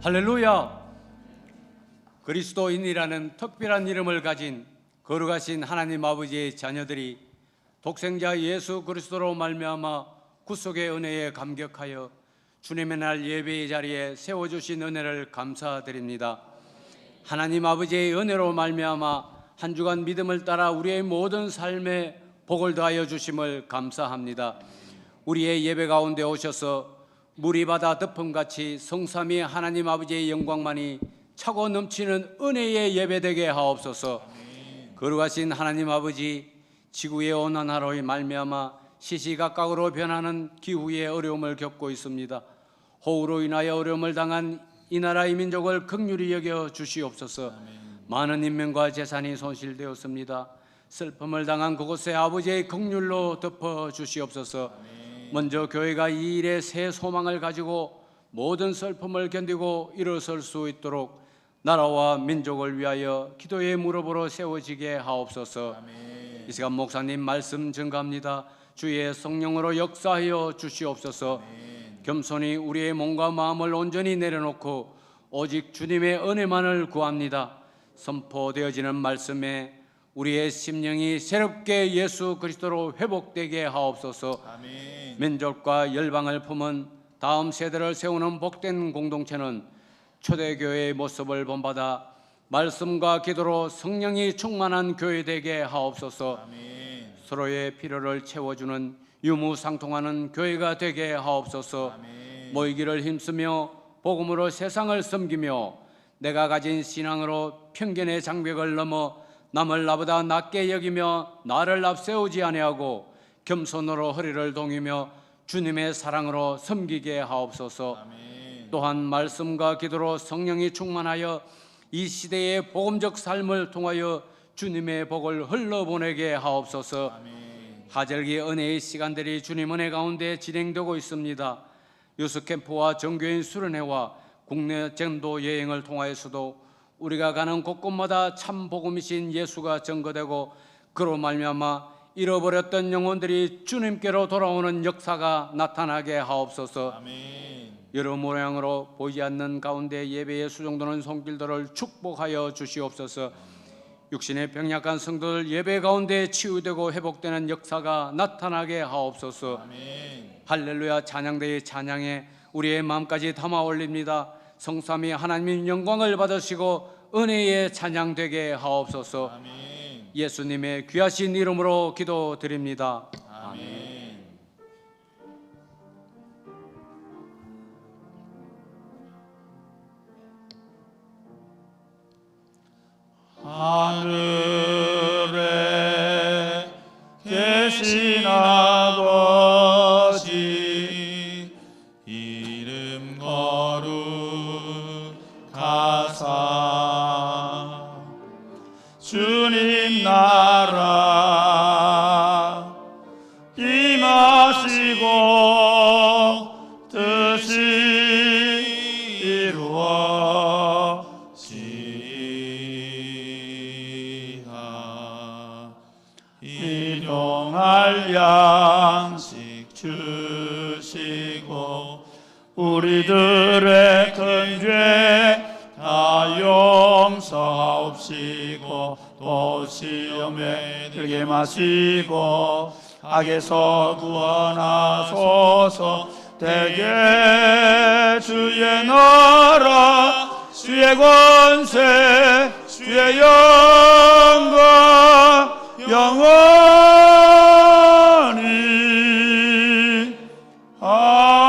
할렐루야! 그리스도인이라는 특별한 이름을 가진 거룩하신 하나님 아버지의 자녀들이 독생자 예수 그리스도로 말미암아 구속의 은혜에 감격하여 주님의 날 예배의 자리에 세워주신 은혜를 감사드립니다. 하나님 아버지의 은혜로 말미암아 한 주간 믿음을 따라 우리의 모든 삶에 복을 더하여 주심을 감사합니다. 우리의 예배 가운데 오셔서 물이 바다 덮음같이 성삼위 하나님 아버지의 영광만이 차고 넘치는 은혜의 예배되게 하옵소서. 거룩하신 하나님 아버지, 지구의 온난화로 말미암아 시시각각으로 변하는 기후의 어려움을 겪고 있습니다. 호우로 인하여 어려움을 당한 이 나라의 민족을 긍휼히 여겨 주시옵소서. 많은 인명과 재산이 손실되었습니다. 슬픔을 당한 그곳에 아버지의 긍휼로 덮어 주시옵소서. 먼저 교회가 이 일에 새 소망을 가지고 모든 슬픔을 견디고 일어설 수 있도록 나라와 민족을 위하여 기도의 무릎으로 세워지게 하옵소서. 이 시간 목사님 말씀 증가합니다. 주의 성령으로 역사하여 주시옵소서. 겸손히 우리의 몸과 마음을 온전히 내려놓고 오직 주님의 은혜만을 구합니다. 선포되어지는 말씀에 우리의 심령이 새롭게 예수 그리스도로 회복되게 하옵소서. 아멘. 민족과 열방을 품은 다음 세대를 세우는 복된 공동체는 초대교회의 모습을 본받아 말씀과 기도로 성령이 충만한 교회 되게 하옵소서. 아멘. 서로의 필요를 채워주는 유무상통하는 교회가 되게 하옵소서. 아멘. 모이기를 힘쓰며 복음으로 세상을 섬기며 내가 가진 신앙으로 편견의 장벽을 넘어 남을 나보다 낮게 여기며 나를 앞세우지 아니하고 겸손으로 허리를 동이며 주님의 사랑으로 섬기게 하옵소서. 아멘. 또한 말씀과 기도로 성령이 충만하여 이 시대의 복음적 삶을 통하여 주님의 복을 흘러보내게 하옵소서. 아멘. 하절기 은혜의 시간들이 주님 은혜 가운데 진행되고 있습니다. 유스캠프와 정교인 수련회와 국내 전도 여행을 통하여서도 우리가 가는 곳곳마다 참 복음이신 예수가 증거되고 그로 말미암아 잃어버렸던 영혼들이 주님께로 돌아오는 역사가 나타나게 하옵소서. 아멘. 여러 모양으로 보이지 않는 가운데 예배의 수종도는 손길들을 축복하여 주시옵소서. 육신의 병약한 성도들 예배 가운데 치유되고 회복되는 역사가 나타나게 하옵소서. 아멘. 할렐루야 찬양대의 찬양에 우리의 마음까지 담아 올립니다. 성삼위 하나님 영광을 받으시고 은혜의 찬양되게 하옵소서. 아멘. 예수님의 귀하신 이름으로 기도드립니다. 아멘. 하늘에 계신 아버지 이름 거룩하사 주님 나라 임하시고 뜻이 이루어지하 일용할 양식 주시고 우리들의 큰 죄 다 용서하옵시고 또 시험에 들게 마시고 악에서 구원하소서. 대개 주의 나라 주의 권세 주의 영광 영원히 아멘.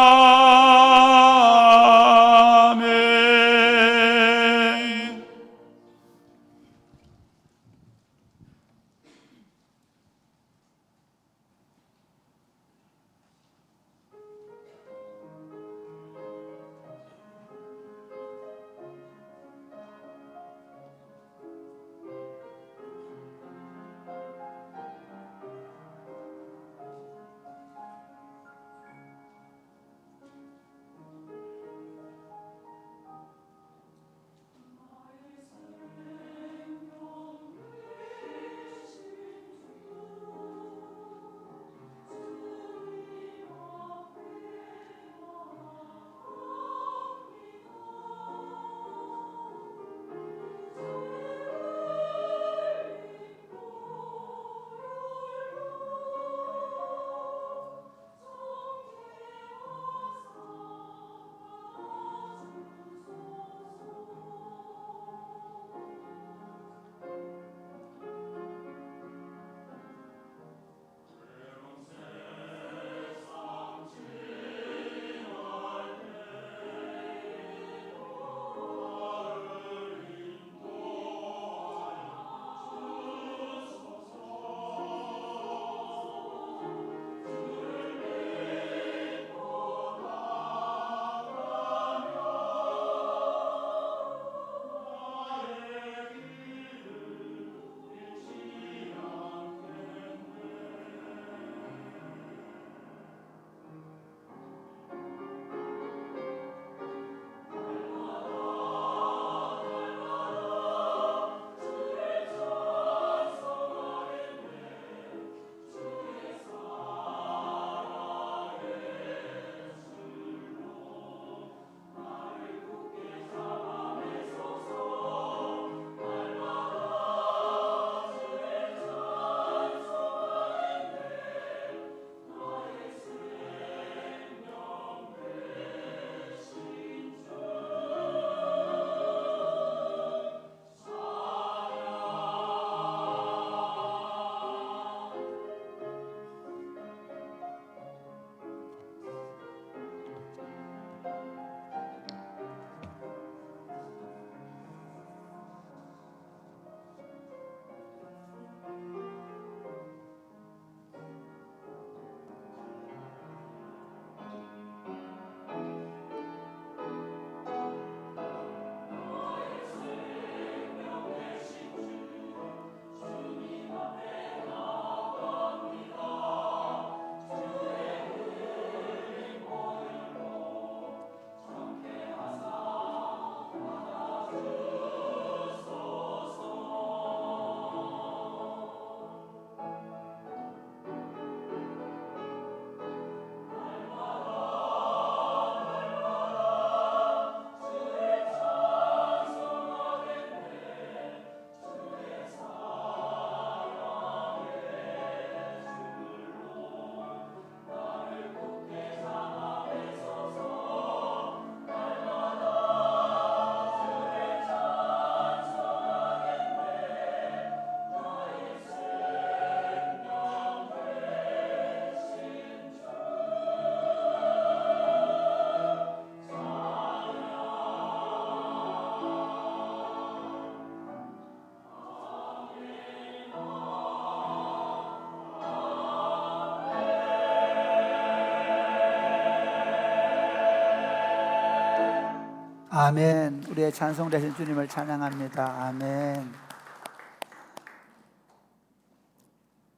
아멘. 우리의 찬송 되신 주님을 찬양합니다. 아멘.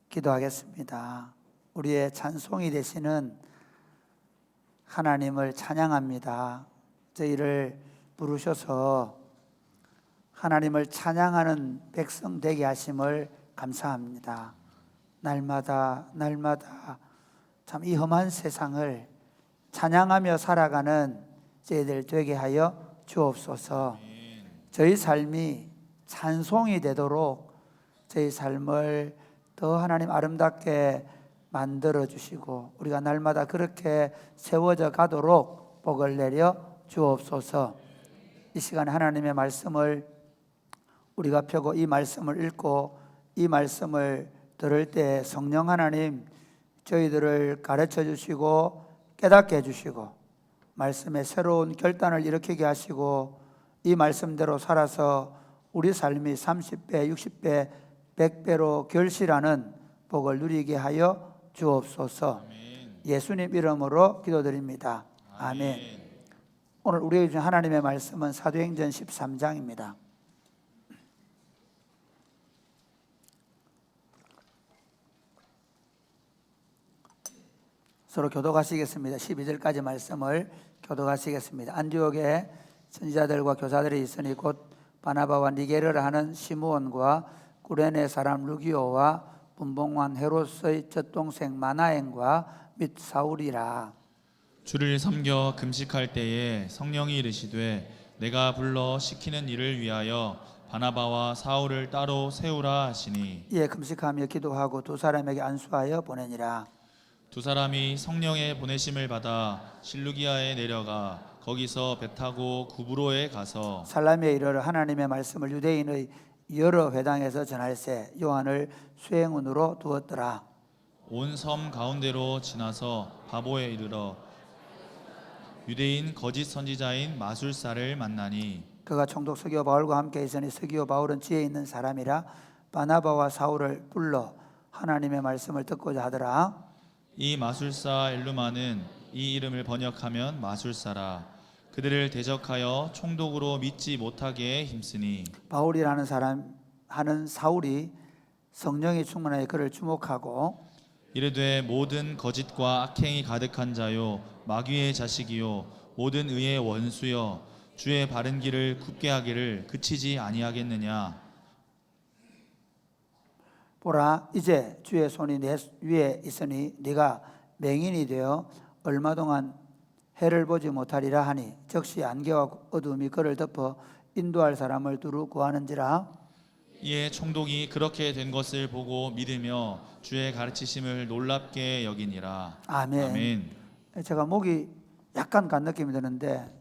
기도하겠습니다. 우리의 찬송이 되시는 하나님을 찬양합니다. 저희를 부르셔서 하나님을 찬양하는 백성 되게 하심을 감사합니다. 날마다 참 이 험한 세상을 찬양하며 살아가는 저희들 되게 하여 주옵소서. 저희 삶이 찬송이 되도록 저희 삶을 더 하나님 아름답게 만들어 주시고 우리가 날마다 그렇게 세워져 가도록 복을 내려 주옵소서. 이 시간에 하나님의 말씀을 우리가 펴고 이 말씀을 읽고 이 말씀을 들을 때 성령 하나님 저희들을 가르쳐 주시고 깨닫게 해주시고 말씀에 새로운 결단을 일으키게 하시고 이 말씀대로 살아서 우리 삶이 30배, 60배, 100배로 결실하는 복을 누리게 하여 주옵소서. 아멘. 예수님 이름으로 기도드립니다. 아멘. 오늘 우리에게 주신 하나님의 말씀은 사도행전 13장입니다. 서로 교독하시겠습니다. 12절까지 말씀을 교독하시겠습니다. 안디옥에 선지자들과 교사들이 있으니 곧 바나바와 니게르를 하는 시므온과 구레네 사람 루기오와 분봉왕 헤롯의 젖동생 마나엔과 및 사울이라. 주를 섬겨 금식할 때에 성령이 이르시되 내가 불러 시키는 일을 위하여 바나바와 사울을 따로 세우라 하시니 이에 금식하며 기도하고 두 사람에게 안수하여 보내니라. 두 사람이 성령의 보내심을 받아 실루기아에 내려가 거기서 배 타고 구브로에 가서 살라미에 이르러 하나님의 말씀을 유대인의 여러 회당에서 전할세 요한을 수행원으로 두었더라. 온 섬 가운데로 지나서 바보에 이르러 유대인 거짓 선지자인 마술사를 만나니 그가 총독 서기오 바울과 함께 있으니 서기오 바울은 지혜 있는 사람이라 바나바와 사울을 불러 하나님의 말씀을 듣고자 하더라. 이 마술사 엘루마는 이 이름을 번역하면 마술사라. 그들을 대적하여 총독으로 믿지 못하게 힘쓰니 바울이라는 사람 하는 사울이 성령이 충만하여 그를 주목하고 이르되 모든 거짓과 악행이 가득한 자요 마귀의 자식이요 모든 의의 원수여 주의 바른 길을 굽게 하기를 그치지 아니하겠느냐. 보라 이제 주의 손이 내 위에 있으니 네가 맹인이 되어 얼마 동안 해를 보지 못하리라 하니 즉시 안개와 어둠이 그를 덮어 인도할 사람을 두루 구하는지라. 이에 총독이 그렇게 된 것을 보고 믿으며 주의 가르치심을 놀랍게 여기니라. 아멘. 아멘. 제가 목이 약간 간 느낌이 드는데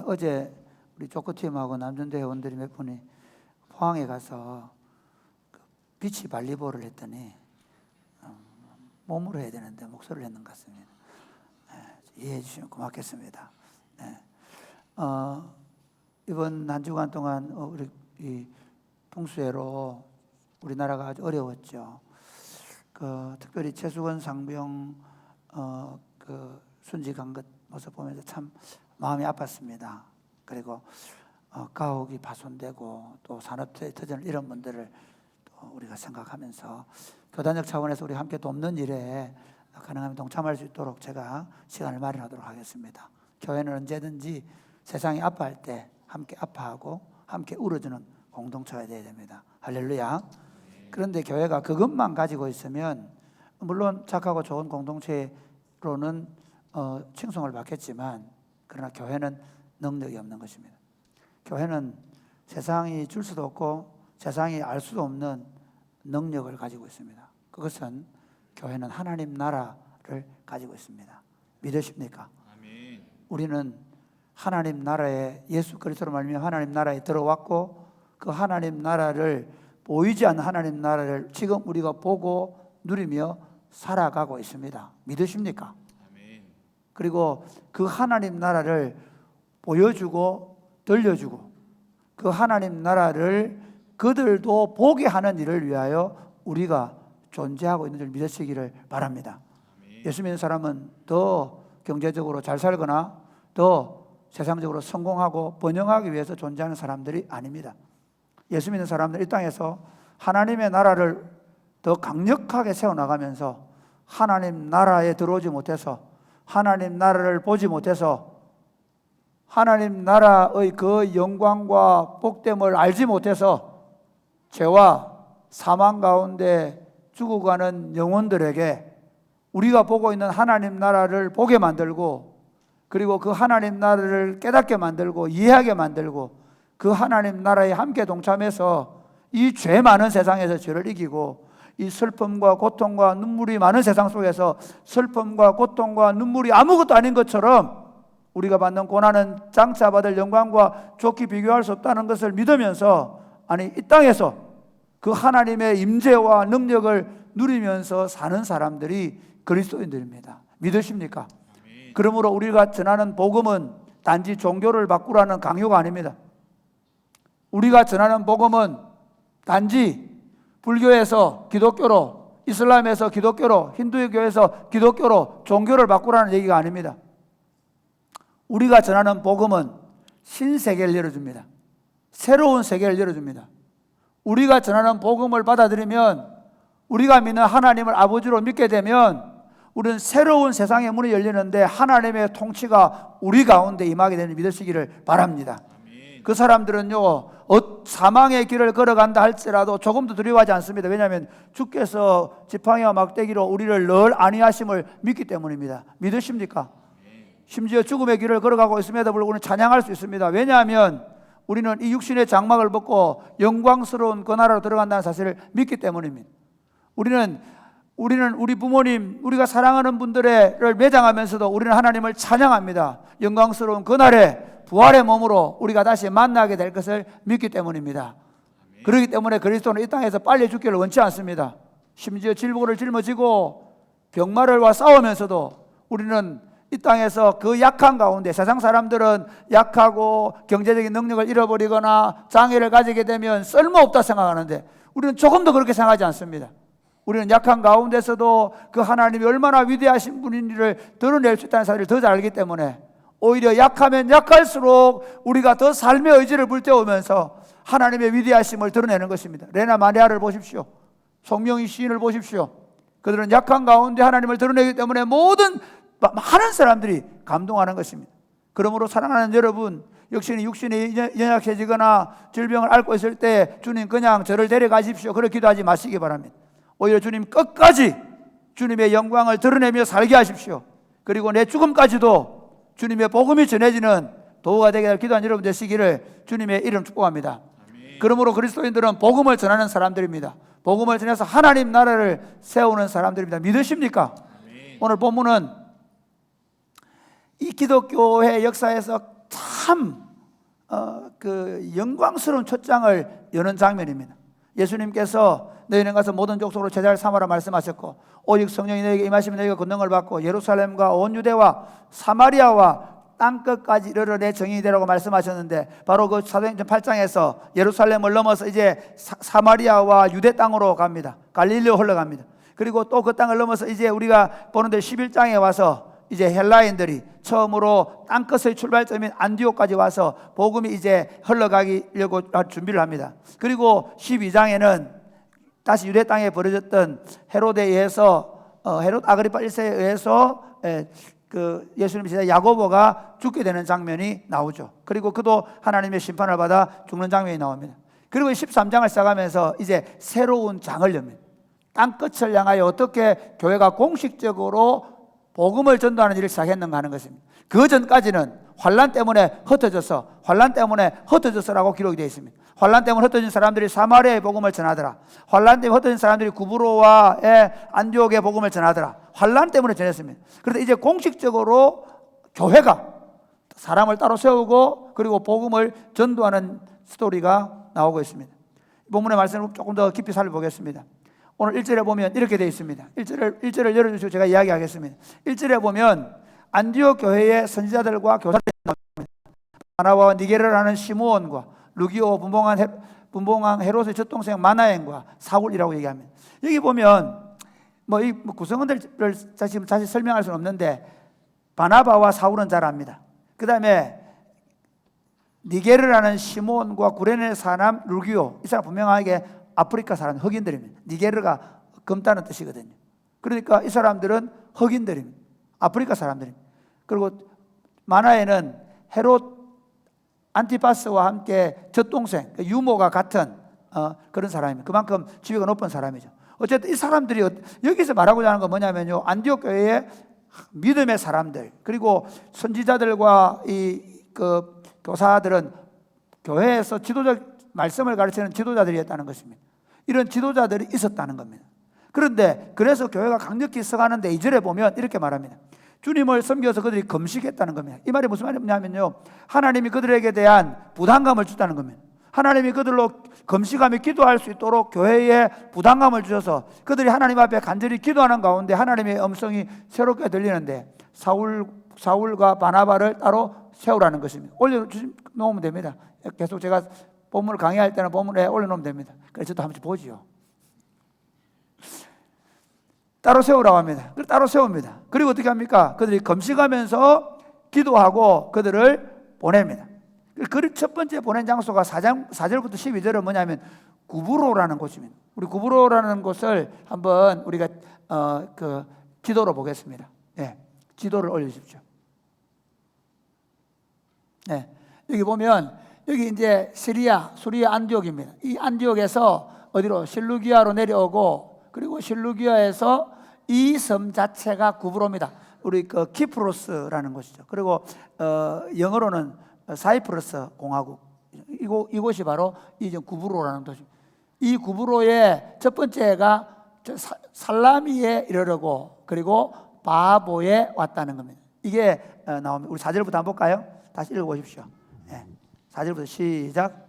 어제 우리 조커팀하고 남전대 회원들이 몇 분이 포항에 가서 비치 발리볼을 했더니 몸으로 해야 되는데 목소리를 했는 것 같습니다. 이해해 주시면 고맙겠습니다. 이번 한 주간 동안 우리 이 풍수해로 우리나라가 아주 어려웠죠. 특별히 최수건 상병 그 순직한 것 모습 보면서 참 마음이 아팠습니다. 그리고 가옥이 파손되고 또 산업재해 터진 이런 분들을 또 우리가 생각하면서 교단적 차원에서 우리 함께 돕는 일에 가능하면 동참할 수 있도록 제가 시간을 마련하도록 하겠습니다. 교회는 언제든지 세상이 아파할 때 함께 아파하고 함께 울어주는 공동체가 되어야 됩니다. 할렐루야. 그런데 교회가 그것만 가지고 있으면 물론 착하고 좋은 공동체로는 칭송을 받겠지만 그러나 교회는 능력이 없는 것입니다. 교회는 세상이 줄 수도 없고 세상이 알 수도 없는 능력을 가지고 있습니다. 그것은 교회는 하나님 나라를 가지고 있습니다. 믿으십니까? 아멘. 우리는 하나님 나라에 예수 그리스도로 말미암아 하나님 나라에 들어왔고 그 하나님 나라를 보이지 않는 하나님 나라를 지금 우리가 보고 누리며 살아가고 있습니다. 믿으십니까? 아멘. 그리고 그 하나님 나라를 보여주고 들려주고 그 하나님 나라를 그들도 보게 하는 일을 위하여 우리가 존재하고 있는 줄 믿으시기를 바랍니다. 아멘. 예수 믿는 사람은 더 경제적으로 잘 살거나 더 세상적으로 성공하고 번영하기 위해서 존재하는 사람들이 아닙니다. 예수 믿는 사람들 이 땅에서 하나님의 나라를 더 강력하게 세워나가면서 하나님 나라에 들어오지 못해서 하나님 나라를 보지 못해서 하나님 나라의 그 영광과 복됨을 알지 못해서 죄와 사망 가운데 죽어가는 영혼들에게 우리가 보고 있는 하나님 나라를 보게 만들고 그리고 그 하나님 나라를 깨닫게 만들고 이해하게 만들고 그 하나님 나라에 함께 동참해서 이 죄 많은 세상에서 죄를 이기고 이 슬픔과 고통과 눈물이 많은 세상 속에서 슬픔과 고통과 눈물이 아무것도 아닌 것처럼 우리가 받는 고난은 장차 받을 영광과 좋게 비교할 수 없다는 것을 믿으면서 아니 이 땅에서 그 하나님의 임재와 능력을 누리면서 사는 사람들이 그리스도인들입니다. 믿으십니까? 그러므로 우리가 전하는 복음은 단지 종교를 바꾸라는 강요가 아닙니다. 우리가 전하는 복음은 단지 불교에서 기독교로, 이슬람에서 기독교로, 힌두교에서 기독교로 종교를 바꾸라는 얘기가 아닙니다. 우리가 전하는 복음은 신세계를 열어줍니다. 새로운 세계를 열어줍니다. 우리가 전하는 복음을 받아들이면 우리가 믿는 하나님을 아버지로 믿게 되면 우리는 새로운 세상의 문이 열리는데 하나님의 통치가 우리 가운데 임하게 되는 믿으시기를 바랍니다. 그 사람들은요 사망의 길을 걸어간다 할지라도 조금도 두려워하지 않습니다. 왜냐하면 주께서 지팡이와 막대기로 우리를 늘 안위하심을 믿기 때문입니다. 믿으십니까? 심지어 죽음의 길을 걸어가고 있음에도 불구하고 찬양할 수 있습니다. 왜냐하면 우리는 이 육신의 장막을 벗고 영광스러운 그 나라로 들어간다는 사실을 믿기 때문입니다. 우리는 우리 부모님, 우리가 사랑하는 분들을 매장하면서도 우리는 하나님을 찬양합니다. 영광스러운 그날에 부활의 몸으로 우리가 다시 만나게 될 것을 믿기 때문입니다. 그렇기 때문에 그리스도는 이 땅에서 빨리 죽기를 원치 않습니다. 심지어 질보를 짊어지고 병마를와 싸우면서도 우리는 이 땅에서 그 약한 가운데 세상 사람들은 약하고 경제적인 능력을 잃어버리거나 장애를 가지게 되면 쓸모없다 생각하는데 우리는 조금도 그렇게 생각하지 않습니다. 우리는 약한 가운데서도 그 하나님이 얼마나 위대하신 분인지를 드러낼 수 있다는 사실을 더 잘 알기 때문에 오히려 약하면 약할수록 우리가 더 삶의 의지를 불태우면서 하나님의 위대하심을 드러내는 것입니다. 레나 마리아를 보십시오. 송명희 시인을 보십시오. 그들은 약한 가운데 하나님을 드러내기 때문에 많은 사람들이 감동하는 것입니다. 그러므로 사랑하는 여러분, 역시 육신이 연약해지거나 질병을 앓고 있을 때 주님 그냥 저를 데려가십시오. 그렇게 기도하지 마시기 바랍니다. 오히려 주님 끝까지 주님의 영광을 드러내며 살게 하십시오. 그리고 내 죽음까지도 주님의 복음이 전해지는 도구가 되게 기도한 여러분 되시기를 주님의 이름 축복합니다. 아멘. 그러므로 그리스도인들은 복음을 전하는 사람들입니다. 복음을 전해서 하나님 나라를 세우는 사람들입니다. 믿으십니까? 아멘. 오늘 본문은 이 기독교의 역사에서 참 그 영광스러운 첫장을 여는 장면입니다. 예수님께서 너희는 가서 모든 족속으로 제자를 삼아라 말씀하셨고 오직 성령이 너희에게 임하시면 너희가 권능을 받고 예루살렘과 온 유대와 사마리아와 땅끝까지 이르러 내 정인이 되라고 말씀하셨는데 바로 그 사도행전 8장에서 예루살렘을 넘어서 이제 사마리아와 유대 땅으로 갑니다. 갈릴리로 흘러갑니다. 그리고 또 그 땅을 넘어서 이제 우리가 보는데 11장에 와서 이제 헬라인들이 처음으로 땅끝의 출발점인 안디옥까지 와서 복음이 이제 흘러가려고 준비를 합니다. 그리고 12장에는 다시 유대 땅에 벌어졌던 헤롯에 의해서 헤롯 아그리파 1세에 의해서 그 예수님 시대 야고보가 죽게 되는 장면이 나오죠. 그리고 그도 하나님의 심판을 받아 죽는 장면이 나옵니다. 그리고 13장을 시작하면서 이제 새로운 장을 엽니다. 땅끝을 향하여 어떻게 교회가 공식적으로 복음을 전도하는 일을 시작했는가 하는 것입니다. 그 전까지는 환난 때문에 흩어졌어라고 기록이 되어 있습니다. 환난 때문에 흩어진 사람들이 사마리아의 복음을 전하더라. 환난 때문에 흩어진 사람들이 구브로와 안디옥의 복음을 전하더라. 환난 때문에 전했습니다. 그런데 이제 공식적으로 교회가 사람을 따로 세우고 그리고 복음을 전도하는 스토리가 나오고 있습니다. 본문의 말씀을 조금 더 깊이 살펴보겠습니다. 오늘 1절에 보면 이렇게 되어 있습니다. 1절을 열어주시고 제가 이야기하겠습니다. 1절에 보면 안디옥 교회의 선지자들과 교사들이 나옵니다. 바나바와 니게르를 하는 시므온과 루기오 분봉왕 헤롯의 젖동생 마나엔과 사울이라고 얘기합니다. 여기 보면 이 구성원들을 자세히 설명할 수는 없는데 바나바와 사울은 잘 압니다. 그 다음에 니게르라는 시몬과 구레네 사람 루기오, 이 사람 분명하게 아프리카 사람 흑인들입니다. 니게르가 검다는 뜻이거든요. 그러니까 이 사람들은 흑인들입니다. 아프리카 사람들입니다. 그리고 만화에는 헤롯 안티파스와 함께 젖동생, 유모가 같은 그런 사람입니다. 그만큼 지위가 높은 사람이죠. 어쨌든 이 사람들이 여기서 말하고자 하는 건 뭐냐면요, 안디옥 교회의 믿음의 사람들, 그리고 선지자들과 그 교사들은 교회에서 지도적 말씀을 가르치는 지도자들이었다는 것입니다. 이런 지도자들이 있었다는 겁니다. 그런데 그래서 교회가 강력히 서가는데 2절에 보면 이렇게 말합니다. 주님을 섬겨서 그들이 금식했다는 겁니다. 이 말이 무슨 말이냐면요, 하나님이 그들에게 대한 부담감을 줬다는 겁니다. 하나님이 그들로 금식하며 기도할 수 있도록 교회에 부담감을 주셔서 그들이 하나님 앞에 간절히 기도하는 가운데 하나님의 음성이 새롭게 들리는데 사울과 바나바를 따로 세우라는 것입니다. 올려놓으면 됩니다. 계속 제가 본문을 강의할 때는 본문에 올려놓으면 됩니다. 그래서 저도 한번 보지요. 따로 세우라고 합니다. 따로 세웁니다. 그리고 어떻게 합니까? 그들이 금식하면서 기도하고 그들을 보냅니다. 그 첫 번째 보낸 장소가 4절부터 12절은 뭐냐면 구브로라는 곳입니다. 우리 구브로라는 곳을 한번 우리가 그 지도로 보겠습니다. 네, 지도를 올려주십시오. 네, 여기 보면 여기 이제 수리아 안디옥입니다. 이 안디옥에서 어디로 실루기아로 내려오고, 그리고 실루기아에서 이 섬 자체가 구브로입니다. 우리 그 키프로스라는 곳이죠. 그리고 영어로는 사이프러스 공화국, 이곳이 바로 이 구브로라는 도시입니다. 이 구브로의 첫 번째가 살라미에 이르르고 그리고 바보에 왔다는 겁니다. 이게 나옵니다. 우리 4절부터 한번 볼까요? 다시 읽어보십시오. 네. 4절부터 시작.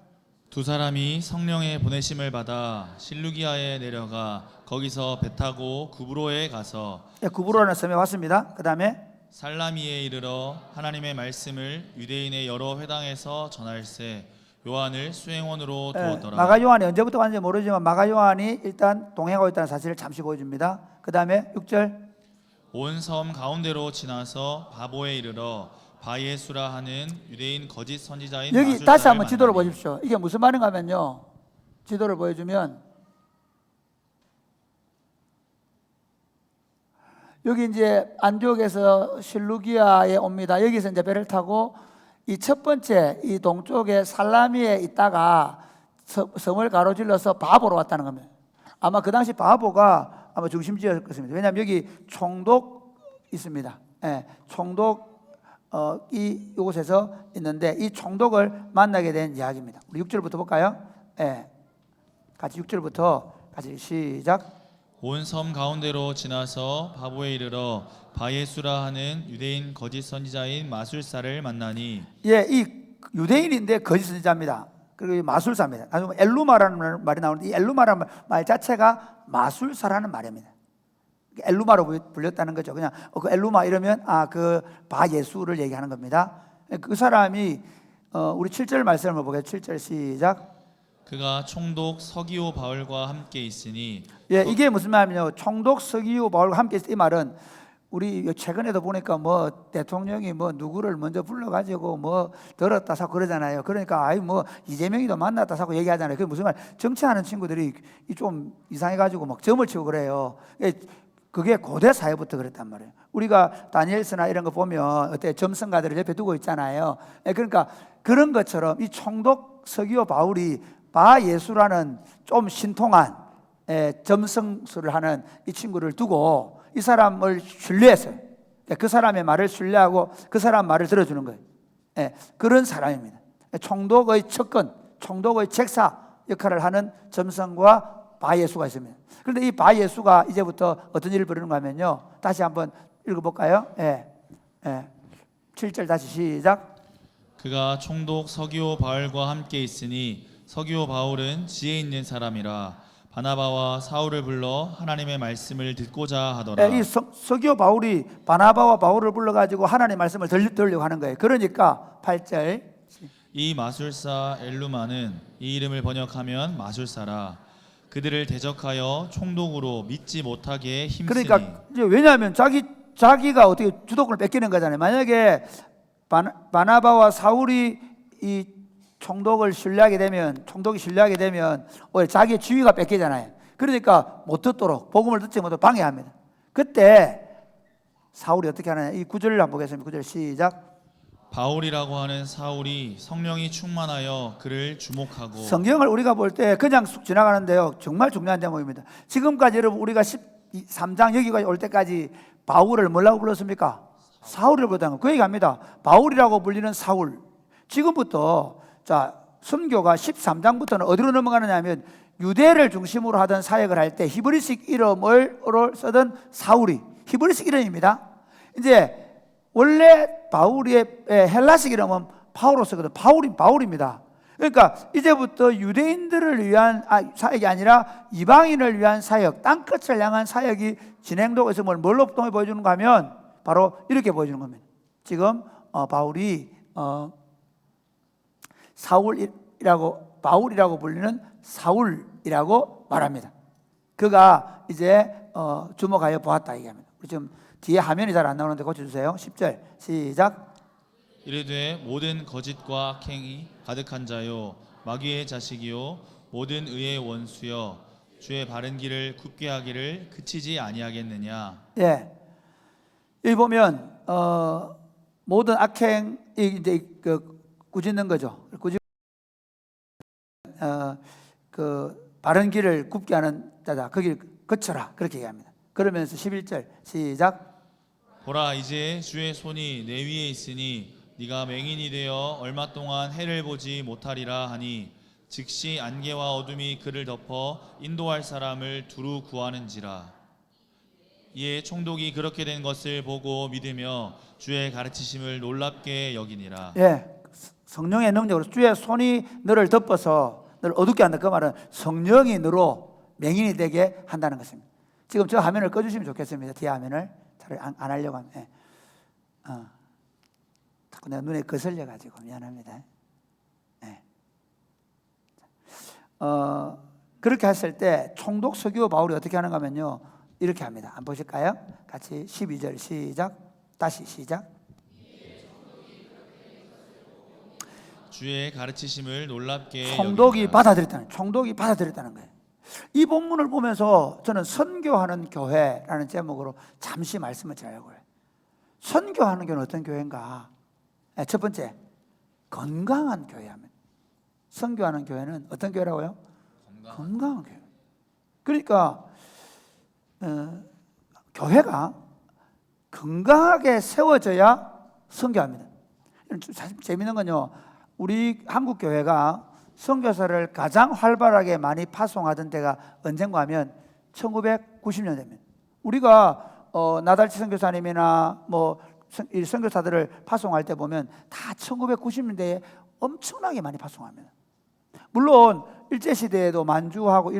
두 사람이 성령의 보내심을 받아 실루기아에 내려가 거기서 배 타고 구브로에 가서, 네, 구브로라는 섬에 왔습니다. 그 다음에 살라미에 이르러 하나님의 말씀을 유대인의 여러 회당에서 전할세 요한을 수행원으로 두었더라. 마가 요한이 언제부터 왔는지 모르지만 마가 요한이 일단 동행하고 있다는 사실을 잠시 보여줍니다. 그 다음에 6절. 온 섬 가운데로 지나서 바보에 이르러 바예수라 하는 유대인 거짓 선지자인 여기 마술사를 다시 한번 지도를 만나니. 보십시오. 이게 무슨 말인가 하면요, 지도를 보여주면 여기 이제 안디옥에서 실루기아에 옵니다. 여기서 이제 배를 타고 이 첫 번째 이 동쪽에 살라미에 있다가 섬을 가로질러서 바보로 왔다는 겁니다. 아마 그 당시 바보가 아마 중심지였을 것입니다. 왜냐하면 여기 총독 있습니다. 예, 총독 이곳에서 있는데 이 총독을 만나게 된 이야기입니다. 우리 6절부터 볼까요? 예, 같이 6절부터 같이 시작. 온 섬 가운데로 지나서 바보에 이르러 바예수라 하는 유대인 거짓 선지자인 마술사를 만나니. 예, 이 유대인인데 거짓 선지자입니다. 그리고 마술사입니다. 나중에 엘루마라는 말이 나오는데 이 엘루마라는 말 자체가 마술사라는 말입니다. 엘루마로 불렸다는 거죠. 그냥 그 엘루마 이러면 그 바예수를 얘기하는 겁니다. 그 사람이 우리 7절 말씀을 보겠습니다. 7절 시작. 그가 총독 서기오 바울과 함께 있으니. 예, 이게 무슨 말이냐면 총독 서기오 바울과 함께 있을 이 말은 우리 최근에도 보니까 뭐 대통령이 뭐 누구를 먼저 불러가지고 뭐 들었다 사고 그러잖아요. 그러니까 뭐 이재명이도 만났다 사고 얘기하잖아요. 그게 무슨 말? 정치하는 친구들이 좀 이상해가지고 막 점을 치고 그래요. 그게 고대 사회부터 그랬단 말이에요. 우리가 다니엘서나 이런 거 보면 어때 점성가들을 옆에 두고 있잖아요. 그러니까 그런 것처럼 이 총독 서기오 바울이 바예수라는 좀 신통한 점성술을 하는 이 친구를 두고 이 사람을 신뢰했어요. 그 사람의 말을 신뢰하고 그 사람 말을 들어주는 거예요. 그런 사람입니다. 총독의 척근, 총독의 책사 역할을 하는 점성과 바예수가 있습니다. 그런데 이 바예수가 이제부터 어떤 일을 벌이는가 하면요, 다시 한번 읽어볼까요? 7절 다시 시작. 그가 총독 서기오 바울과 함께 있으니 서기오 바울은 지혜 있는 사람이라 바나바와 사울을 불러 하나님의 말씀을 듣고자 하더라. 이 서기오 바울이 바나바와 바울을 불러가지고 하나님의 말씀을 들으려고 하는 거예요. 그러니까 8절. 이 마술사 엘루마는 이 이름을 번역하면 마술사라. 그들을 대적하여 총독으로 믿지 못하게 힘쓰니. 그러니까 이제 왜냐하면 자기가 어떻게 주도권을 뺏기는 거잖아요. 만약에 바나바와 사울이 이 총독이 신뢰하게 되면 오히려 자기의 지위가 뺏기잖아요. 그러니까 못 듣도록, 복음을 듣지 못하도록 방해합니다. 그때 사울이 어떻게 하느냐, 이 구절을 한번 보겠습니다. 9절 시작. 바울이라고 하는 사울이 성령이 충만하여 그를 주목하고. 성경을 우리가 볼 때 그냥 쑥 지나가는데요, 정말 중요한 대목입니다. 지금까지 여러분 우리가 13장 여기까지 올 때까지 바울을 뭐라고 불렀습니까? 사울을 부르다는 거. 그 얘기합니다. 바울이라고 불리는 사울. 지금부터 자, 선교가 13장부터는 어디로 넘어가느냐 하면 유대를 중심으로 하던 사역을 할 때 히브리식 이름을 쓰던 사울이 히브리식 이름입니다. 이제 원래 바울의 헬라식 이름은 파우로스거든. 바울입니다. 그러니까 이제부터 유대인들을 위한 사역이 아니라 이방인을 위한 사역, 땅끝을 향한 사역이 진행되고 있음을 뭘로 통해 보여주는가 하면 바로 이렇게 보여주는 겁니다. 지금 바울이 바울이라고 불리는 사울이라고 말합니다. 그가 이제 주목하여 보았다 얘기합니다. 우리 지금 뒤에 화면이 잘 안 나오는데 고쳐주세요. 10절 시작. 이르되 모든 거짓과 악행이 가득한 자요 마귀의 자식이요 모든 의의 원수여 주의 바른 길을 굽게 하기를 그치지 아니하겠느냐. 예, 여기 보면 모든 악행이 이제 꾸짖는 거죠. 그 바른 길을 굽게 하는 자다. 그 길 거쳐라. 그렇게 얘기합니다. 그러면서 11절 시작. 보라 이제 주의 손이 내 위에 있으니 네가 맹인이 되어 얼마 동안 해를 보지 못하리라 하니 즉시 안개와 어둠이 그를 덮어 인도할 사람을 두루 구하는지라. 이에 총독이 그렇게 된 것을 보고 믿으며 주의 가르치심을 놀랍게 여기니라. 예, 성령의 능력으로 주의 손이 너를 덮어서 너를 어둡게 한다. 그 말은 성령이 너로 맹인이 되게 한다는 것입니다. 지금 저 화면을 꺼주시면 좋겠습니다. 뒤에 화면을 차라리 안 하려고 하면 자꾸 내가 눈에 거슬려가지고 미안합니다. 네. 그렇게 했을 때 총독 서기오 바울이 어떻게 하는가 하면요, 이렇게 합니다. 한번 보실까요? 같이 12절 시작. 다시 시작. 주의 가르치심을 놀랍게 총독이 여기니라. 총독이 받아들였다는 거예요. 이 본문을 보면서 저는 선교하는 교회라는 제목으로 잠시 말씀을 드리려고 해요. 선교하는 교회는 어떤 교회인가? 첫 번째, 건강한 교회하면. 선교하는 교회는 어떤 교회라고요? 건강한 교회. 그러니까 교회가 건강하게 세워져야 선교합니다. 사실 재미있는 건요, 우리 한국 교회가 선교사를 가장 활발하게 많이 파송하던 때가 언젠가 하면 1990년대입니다. 우리가 나달치 선교사님이나 뭐 선교사들을 파송할 때 보면 다 1990년대에 엄청나게 많이 파송합니다. 물론 일제시대에도 만주하고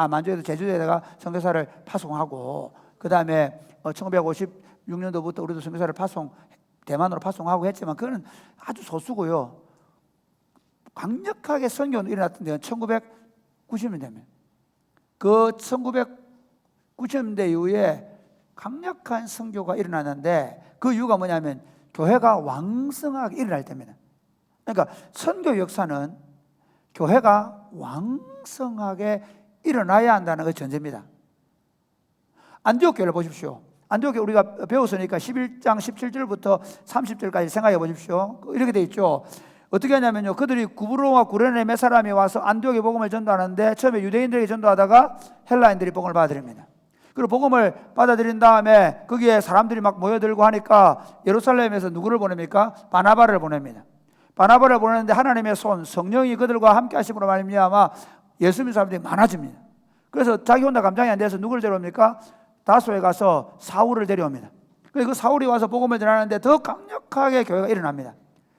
만주에도 제주도에다가 선교사를 파송하고, 그 다음에 1956년도부터 우리도 선교사를 대만으로 파송하고 했지만 그거는 아주 소수고요. 강력하게 선교는 일어났던 데는 1990년대입니다. 그 1990년대 이후에 강력한 선교가 일어났는데 그 이유가 뭐냐면 교회가 왕성하게 일어날 때입니다. 그러니까 선교 역사는 교회가 왕성하게 일어나야 한다는 그 전제입니다. 안디옥 교회를 보십시오. 안디옥 교회 우리가 배웠으니까 11장 17절부터 30절까지 생각해 보십시오. 이렇게 돼 있죠. 어떻게 하냐면요, 그들이 구브로와 구레네 몇 사람이 와서 안디옥에 복음을 전도하는데 처음에 유대인들에게 전도하다가 헬라인들이 복음을 받아들입니다. 그리고 복음을 받아들인 다음에 거기에 사람들이 막 모여들고 하니까 예루살렘에서 누구를 보냅니까? 바나바를 보냅니다. 바나바를 보내는데 하나님의 손, 성령이 그들과 함께 하심으로 말미암아 예수 믿는 사람들이 많아집니다. 그래서 자기 혼자 감당이 안 돼서 누구를 데려옵니까? 다소에 가서 사울을 데려옵니다. 그래서 그 사울이 와서 복음을 전하는데 더 강력하게 교회가 일어납니다.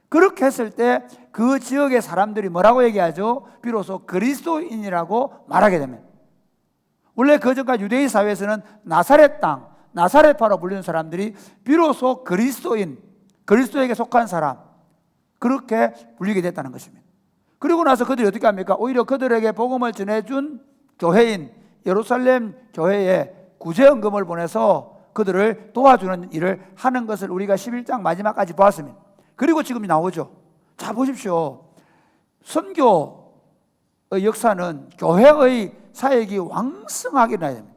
그렇게 했을 때 그 지역의 사람들이 뭐라고 얘기하죠? 비로소 그리스도인이라고 말하게 됩니다. 원래 그전까지 유대인 사회에서는 나사렛 땅, 나사렛파로 불리는 사람들이 비로소 그리스도인, 그리스도에게 속한 사람, 그렇게 불리게 됐다는 것입니다. 그리고 나서 그들이 어떻게 합니까? 오히려 그들에게 복음을 전해준 교회인 예루살렘 교회에 구제헌금을 보내서 그들을 도와주는 일을 하는 것을 우리가 11장 마지막까지 보았습니다. 그리고 지금 나오죠. 자 보십시오. 선교의 역사는 교회의 사역이 왕성하게 나야 됩니다.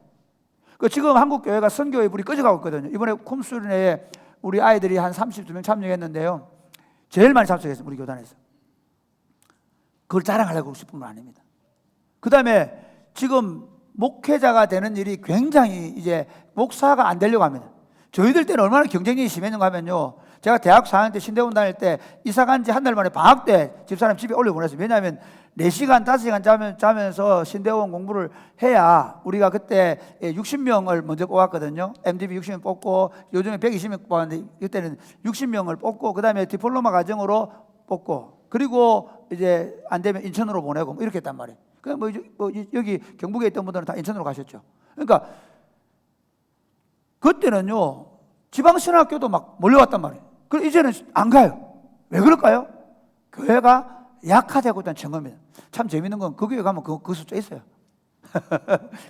지금 한국 교회가 선교의 불이 꺼져가고 있거든요. 이번에 쿰수련회에 우리 아이들이 한 32명 참여했는데요. 제일 많이 참석했어요, 우리 교단에서. 그걸 자랑하려고 싶은 건 아닙니다. 그 다음에 지금 목회자가 되는 일이 굉장히 이제 목사가 안 되려고 합니다. 저희들 때는 얼마나 경쟁력이 심했는가 하면요. 제가 대학 4학년 때 신대원 다닐 때 이사 간 지 한 달 만에 방학 때 집사람 집에 올려보냈어요. 왜냐하면 4시간, 5시간 자면서 신대원 공부를 해야 우리가 그때 60명을 먼저 뽑았거든요. MDB 60명 뽑고 요즘에 120명 뽑았는데 그때는 60명을 뽑고 그 다음에 디플로마 과정으로 뽑고 그리고 이제 안 되면 인천으로 보내고 뭐 이렇게 했단 말이에요. 여기 경북에 있던 분들은 다 인천으로 가셨죠. 그러니까 그때는요 지방신학교도 막 몰려왔단 말이에요. 그럼 이제는 안 가요. 왜 그럴까요? 교회가 약화되고 있다는 증거입니다. 참 재밌는 건 그 교회 가면 그 숫자 있어요.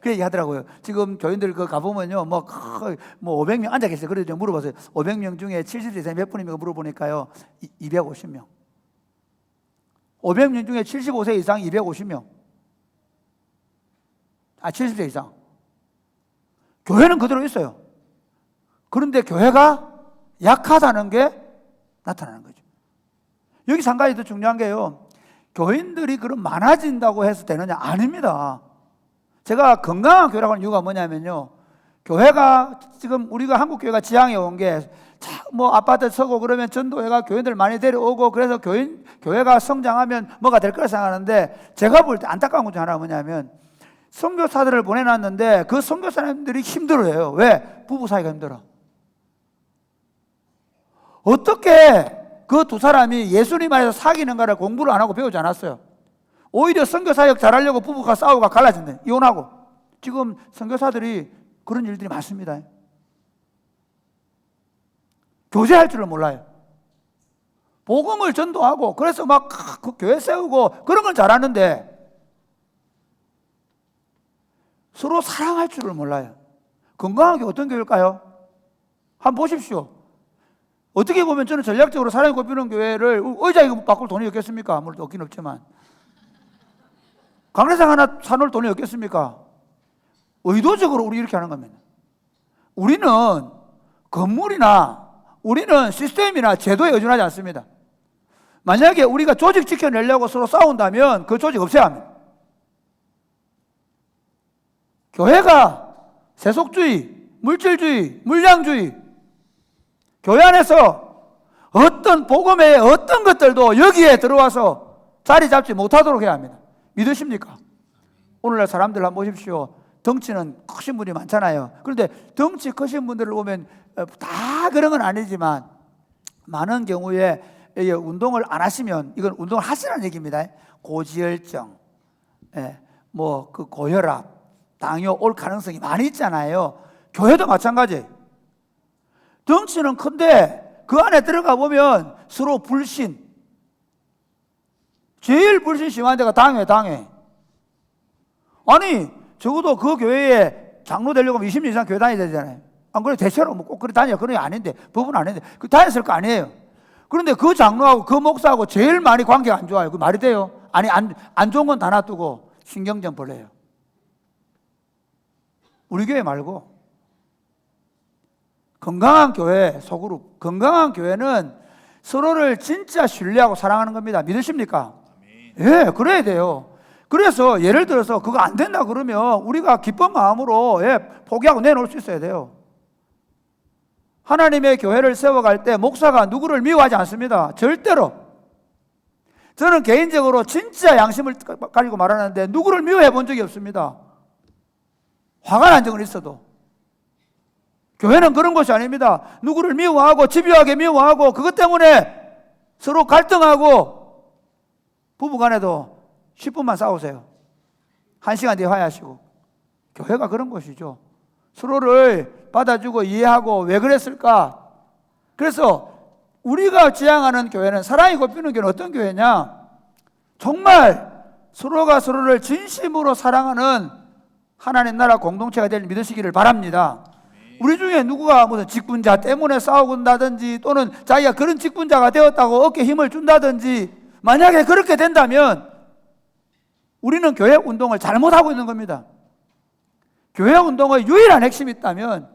그 얘기 하더라고요. 지금 교인들 가보면요 뭐 500명 앉아 계세요. 그래서 제가 물어봤어요. 500명 중에 70세 이상 몇 분입니까 물어보니까요 250명. 500명 중에 75세 이상 250명. 70세 이상. 교회는 그대로 있어요. 그런데 교회가 약하다는 게 나타나는 거죠. 여기서 한 가지 더 중요한 게요. 교인들이 그럼 많아진다고 해서 되느냐? 아닙니다. 제가 건강한 교회라고 하는 이유가 뭐냐면요. 교회가 지금 우리가 한국 교회가 지향해 온 게 뭐 아파트 서고 그러면 전도회가 교인들 많이 데려오고 그래서 교회가 성장하면 뭐가 될 거라 생각하는데 제가 볼 때 안타까운 것 중 하나가 뭐냐면 선교사들을 보내놨는데 그 선교사님들이 힘들어해요. 왜? 부부 사이가 힘들어. 어떻게 그 두 사람이 예수님 안에서 사귀는가를 공부를 안 하고 배우지 않았어요. 오히려 선교사역 잘하려고 부부가 싸우고 갈라진대. 이혼하고. 지금 선교사들이 그런 일들이 많습니다. 교제할 줄을 몰라요. 복음을 전도하고 그래서 막 그 교회 세우고 그런 건 잘하는데 서로 사랑할 줄을 몰라요. 건강하게 어떤 교회일까요? 한번 보십시오. 어떻게 보면 저는 전략적으로 사랑이 꼽히는 교회를 의자 이거 바꿀 돈이 없겠습니까? 아무래도 없긴 없지만 강례상 하나 사놓을 돈이 없겠습니까? 의도적으로 우리 이렇게 하는 겁니다. 우리는 건물이나 우리는 시스템이나 제도에 의존하지 않습니다. 만약에 우리가 조직 지켜내려고 서로 싸운다면 그 조직 없애야 합니다. 교회가 세속주의, 물질주의, 물량주의, 교회 안에서 어떤 복음의 어떤 것들도 여기에 들어와서 자리 잡지 못하도록 해야 합니다. 믿으십니까? 오늘날 사람들 한번 보십시오. 덩치는 크신 분이 많잖아요. 그런데 덩치 크신 분들을 보면 다 그런 건 아니지만 많은 경우에 운동을 안 하시면 이건 운동을 하시라는 얘기입니다. 고지혈증, 뭐 그 고혈압, 당뇨 올 가능성이 많이 있잖아요. 교회도 마찬가지. 덩치는 큰데 그 안에 들어가 보면 서로 불신. 제일 불신 심한 데가 당회. 아니 적어도 그 교회에 장로 되려고 하면 20년 이상 교회 다녀야 되잖아요. 안 그래 대체로 뭐 꼭 그래 다녀요. 그런 게 아닌데 법은 아닌데 그 다녔을 거 아니에요. 그런데 그 장로하고 그 목사하고 제일 많이 관계가 안 좋아요. 그 말이 돼요? 아니 안 좋은 건 다 놔두고 신경전 벌려요. 우리 교회 말고 건강한 교회 소그룹, 건강한 교회는 서로를 진짜 신뢰하고 사랑하는 겁니다. 믿으십니까? 예, 그래야 돼요. 그래서 예를 들어서 그거 안 된다 그러면 우리가 기쁜 마음으로 포기하고 내놓을 수 있어야 돼요. 하나님의 교회를 세워갈 때 목사가 누구를 미워하지 않습니다. 절대로. 저는 개인적으로 진짜 양심을 가지고 말하는데 누구를 미워해 본 적이 없습니다. 화가 난 적은 있어도. 교회는 그런 것이 아닙니다. 누구를 미워하고 집요하게 미워하고 그것 때문에 서로 갈등하고 부부간에도 10분만 싸우세요. 1시간 뒤에 화해하시고. 교회가 그런 것이죠. 서로를 받아주고 이해하고 왜 그랬을까? 그래서 우리가 지향하는 교회는 사랑이 꼽히는 교회는 어떤 교회냐? 정말 서로가 서로를 진심으로 사랑하는 하나님 나라 공동체가 될 믿으시기를 바랍니다. 우리 중에 누구가 무슨 직분자 때문에 싸우고 한다든지 또는 자기가 그런 직분자가 되었다고 어깨에 힘을 준다든지 만약에 그렇게 된다면 우리는 교회 운동을 잘못하고 있는 겁니다. 교회 운동의 유일한 핵심이 있다면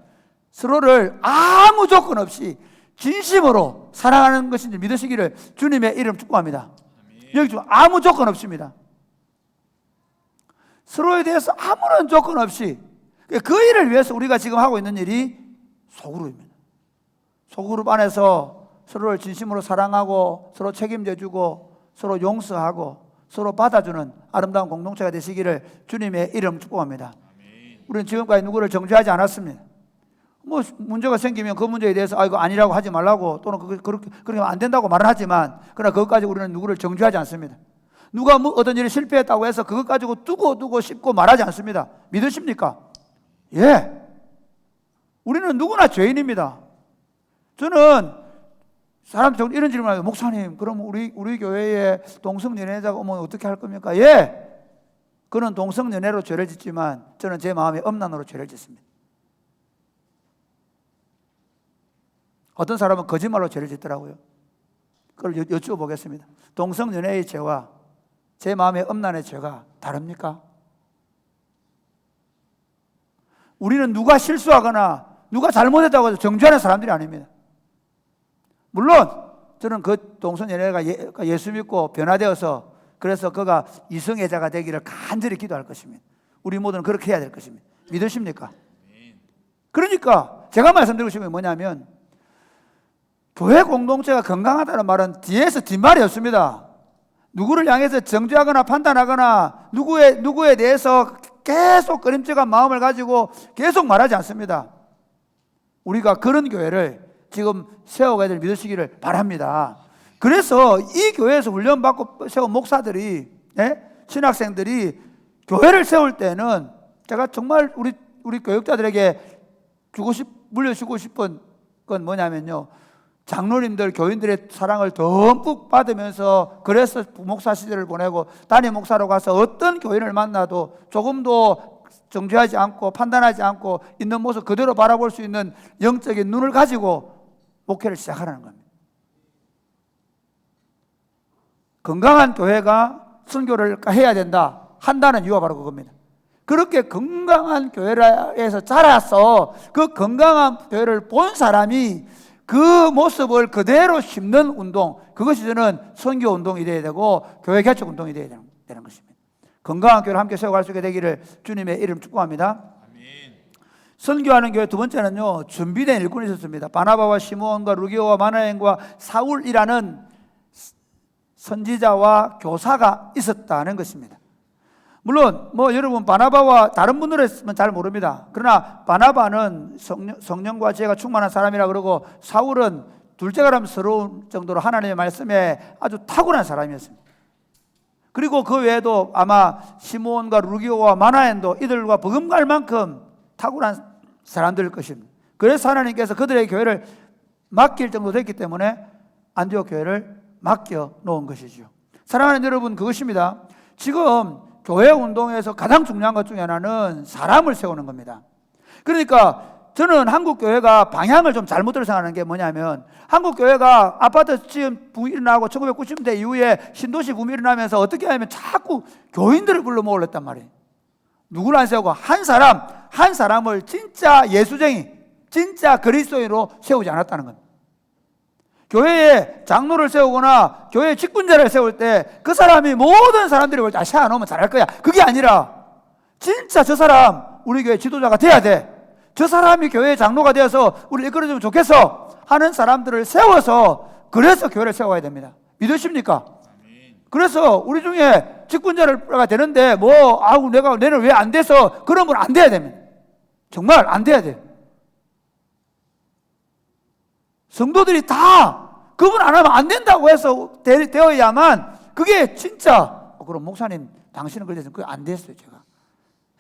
서로를 아무 조건 없이 진심으로 사랑하는 것인지 믿으시기를 주님의 이름 축복합니다. 여기 좀 아무 조건 없습니다. 서로에 대해서 아무런 조건 없이 그 일을 위해서 우리가 지금 하고 있는 일이 소그룹입니다. 소그룹 안에서 서로를 진심으로 사랑하고 서로 책임져주고 서로 용서하고 서로 받아주는 아름다운 공동체가 되시기를 주님의 이름 축복합니다. 우리는 지금까지 누구를 정죄하지 않았습니다. 뭐 문제가 생기면 그 문제에 대해서 이거 아니라고 하지 말라고 또는 그렇게 하면 안 된다고 말을 하지만 그러나 그것까지 우리는 누구를 정죄하지 않습니다. 누가 뭐 어떤 일이 실패했다고 해서 그것 가지고 두고 씹고 말하지 않습니다. 믿으십니까? 예. 우리는 누구나 죄인입니다. 저는 사람들 이런 질문을 해요. 목사님, 그럼 우리 교회에 동성연애자가 오면 어떻게 할 겁니까? 예. 그는 동성연애로 죄를 짓지만 저는 제 마음에 음란으로 죄를 짓습니다. 어떤 사람은 거짓말로 죄를 짓더라고요. 그걸 여쭈어보겠습니다. 동성연애의 죄와 제 마음의 음란의 죄가 다릅니까? 우리는 누가 실수하거나 누가 잘못했다고 해서 정죄하는 사람들이 아닙니다. 물론 저는 그 동성연애가 예수 믿고 변화되어서 그래서 그가 이성애자가 되기를 간절히 기도할 것입니다. 우리 모두는 그렇게 해야 될 것입니다. 믿으십니까? 그러니까 제가 말씀드리고 싶은 게 뭐냐면 교회 공동체가 건강하다는 말은 뒤에서 뒷말이 없습니다. 누구를 향해서 정죄하거나 판단하거나 누구에 대해서 계속 꺼림칙한 마음을 가지고 계속 말하지 않습니다. 우리가 그런 교회를 지금 세워가야 될 믿으시기를 바랍니다. 그래서 이 교회에서 훈련받고 세운 목사들이 신학생들이 교회를 세울 때는 제가 정말 우리 교육자들에게 물려주고 싶은 건 뭐냐면요, 장로님들, 교인들의 사랑을 듬뿍 받으면서 그래서 부목사 시절을 보내고 담임 목사로 가서 어떤 교인을 만나도 조금도 정죄하지 않고 판단하지 않고 있는 모습 그대로 바라볼 수 있는 영적인 눈을 가지고 목회를 시작하라는 겁니다. 건강한 교회가 선교를 해야 된다, 한다는 이유가 바로 그겁니다. 그렇게 건강한 교회에서 자라서 그 건강한 교회를 본 사람이 그 모습을 그대로 심는 운동, 그것이 저는 선교 운동이 되어야 되고 교회 개척 운동이 되어야 되는 것입니다. 건강한 교회를 함께 세워갈 수 있게 되기를 주님의 이름 축복합니다. 아멘. 선교하는 교회 두 번째는요, 준비된 일꾼이 있었습니다. 바나바와 시므온과 루기오와 마나엔과 사울이라는 선지자와 교사가 있었다는 것입니다. 물론 여러분 바나바와 다른 분들은 잘 모릅니다. 그러나 바나바는 성령과 지혜가 충만한 사람이라 그러고 사울은 둘째가람스러운 정도로 하나님의 말씀에 아주 탁월한 사람이었습니다. 그리고 그 외에도 아마 시므온과 루기오와 마나엔도 이들과 버금갈 만큼 탁월한 사람들일 것입니다. 그래서 하나님께서 그들의 교회를 맡길 정도 됐기 때문에 안디옥 교회를 맡겨 놓은 것이죠. 사랑하는 여러분, 그것입니다. 지금 교회 운동에서 가장 중요한 것 중에 하나는 사람을 세우는 겁니다. 그러니까 저는 한국 교회가 방향을 좀 잘못을 생각하는 게 뭐냐면, 한국 교회가 아파트 지금 붐이 일어나고 1990년대 이후에 신도시 붐이 일어나면서 어떻게 하면 자꾸 교인들을 불러 모으랬단 말이에요. 누구를 안 세우고 한 사람을 진짜 예수쟁이, 진짜 그리스도인으로 세우지 않았다는 겁니다. 교회에 장로를 세우거나 교회 직분자를 세울 때 그 사람이 모든 사람들이 볼 때 세워놓으면 잘할 거야, 그게 아니라 진짜 저 사람 우리 교회 지도자가 돼야 돼, 저 사람이 교회 장로가 되어서 우리를 이끌어주면 좋겠어 하는 사람들을 세워서 그래서 교회를 세워야 됩니다. 믿으십니까? 그래서 우리 중에 직분자가 되는데 내는 왜 안 돼서 그런 분 안 돼야 됩니다. 정말 안 돼야 돼요. 성도들이 다 그분 안 하면 안 된다고 해서 되어야만 그게 진짜 그럼 목사님 당신은 그래서 그게 안 됐어요. 제가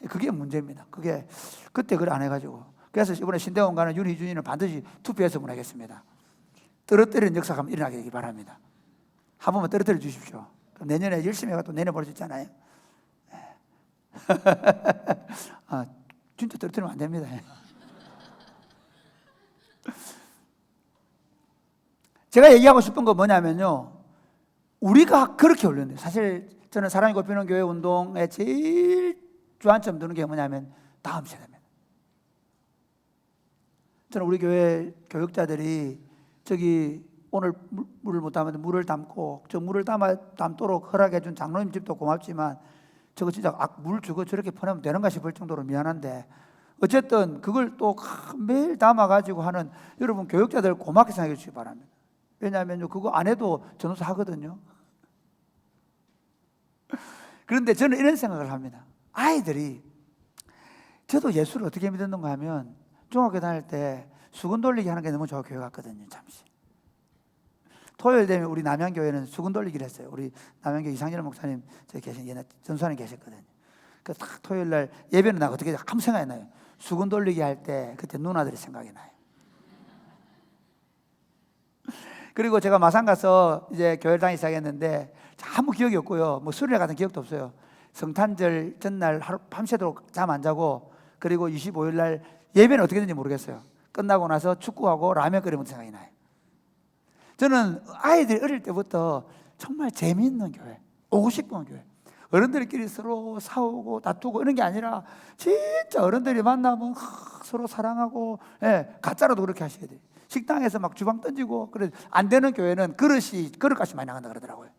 그게 문제입니다. 그게 그때 그걸 안 해가지고 그래서 이번에 신대원 가는 윤희준이는 반드시 투표해서 보내겠습니다. 떨어뜨리는 역사가 한번 일어나게 되기 바랍니다. 한 번만 떨어뜨려 주십시오. 그럼 내년에 열심히 해가 또 내내 볼 수 있잖아요. 진짜 떨어뜨리면 안 됩니다. 제가 얘기하고 싶은 건 뭐냐면요, 우리가 그렇게 훈련돼요. 사실 저는 사랑이 꼽히는 교회 운동의 제일 주안점 두는 게 뭐냐면 다음 세대입니다. 저는 우리 교회 교육자들이 저기 오늘 물을 못 담았는데 물을 담고 저 물을 담도록 허락해 준 장로님 집도 고맙지만 저거 진짜 물 주고 저렇게 퍼내면 되는가 싶을 정도로 미안한데 어쨌든 그걸 또 매일 담아가지고 하는 여러분 교육자들 고맙게 생각해 주시기 바랍니다. 왜냐하면 그거 안 해도 전도사 하거든요. 그런데 저는 이런 생각을 합니다. 아이들이 저도 예수를 어떻게 믿었는가 하면 중학교 다닐 때 수건 돌리기 하는 게 너무 좋아 교회 갔거든요. 잠시 토요일 되면 우리 남양교회는 수건 돌리기를 했어요. 우리 남양교 이상열 목사님 저기 계신 옛날 전수환이 계셨거든요. 그 딱 토요일 날 예배는 나 어떻게 아무 생각이 나요. 수건 돌리기 할 때 그때 누나들이 생각이 나요. 그리고 제가 마산 가서 이제 교회를 다니기 시작했는데 아무 기억이 없고요. 뭐 수련회 같은 기억도 없어요. 성탄절 전날 하루 밤새도록 잠 안 자고 그리고 25일 날 예배는 어떻게 됐는지 모르겠어요. 끝나고 나서 축구하고 라면 끓이면 생각이 나요. 저는 아이들이 어릴 때부터 정말 재미있는 교회, 오고 싶은 교회, 어른들끼리 서로 싸우고 다투고 이런 게 아니라 진짜 어른들이 만나면 서로 사랑하고 가짜로도 그렇게 하셔야 돼요. 식당에서 막 주방 던지고 그래 안 되는 교회는 그릇값이 많이 나간다 그러더라고요.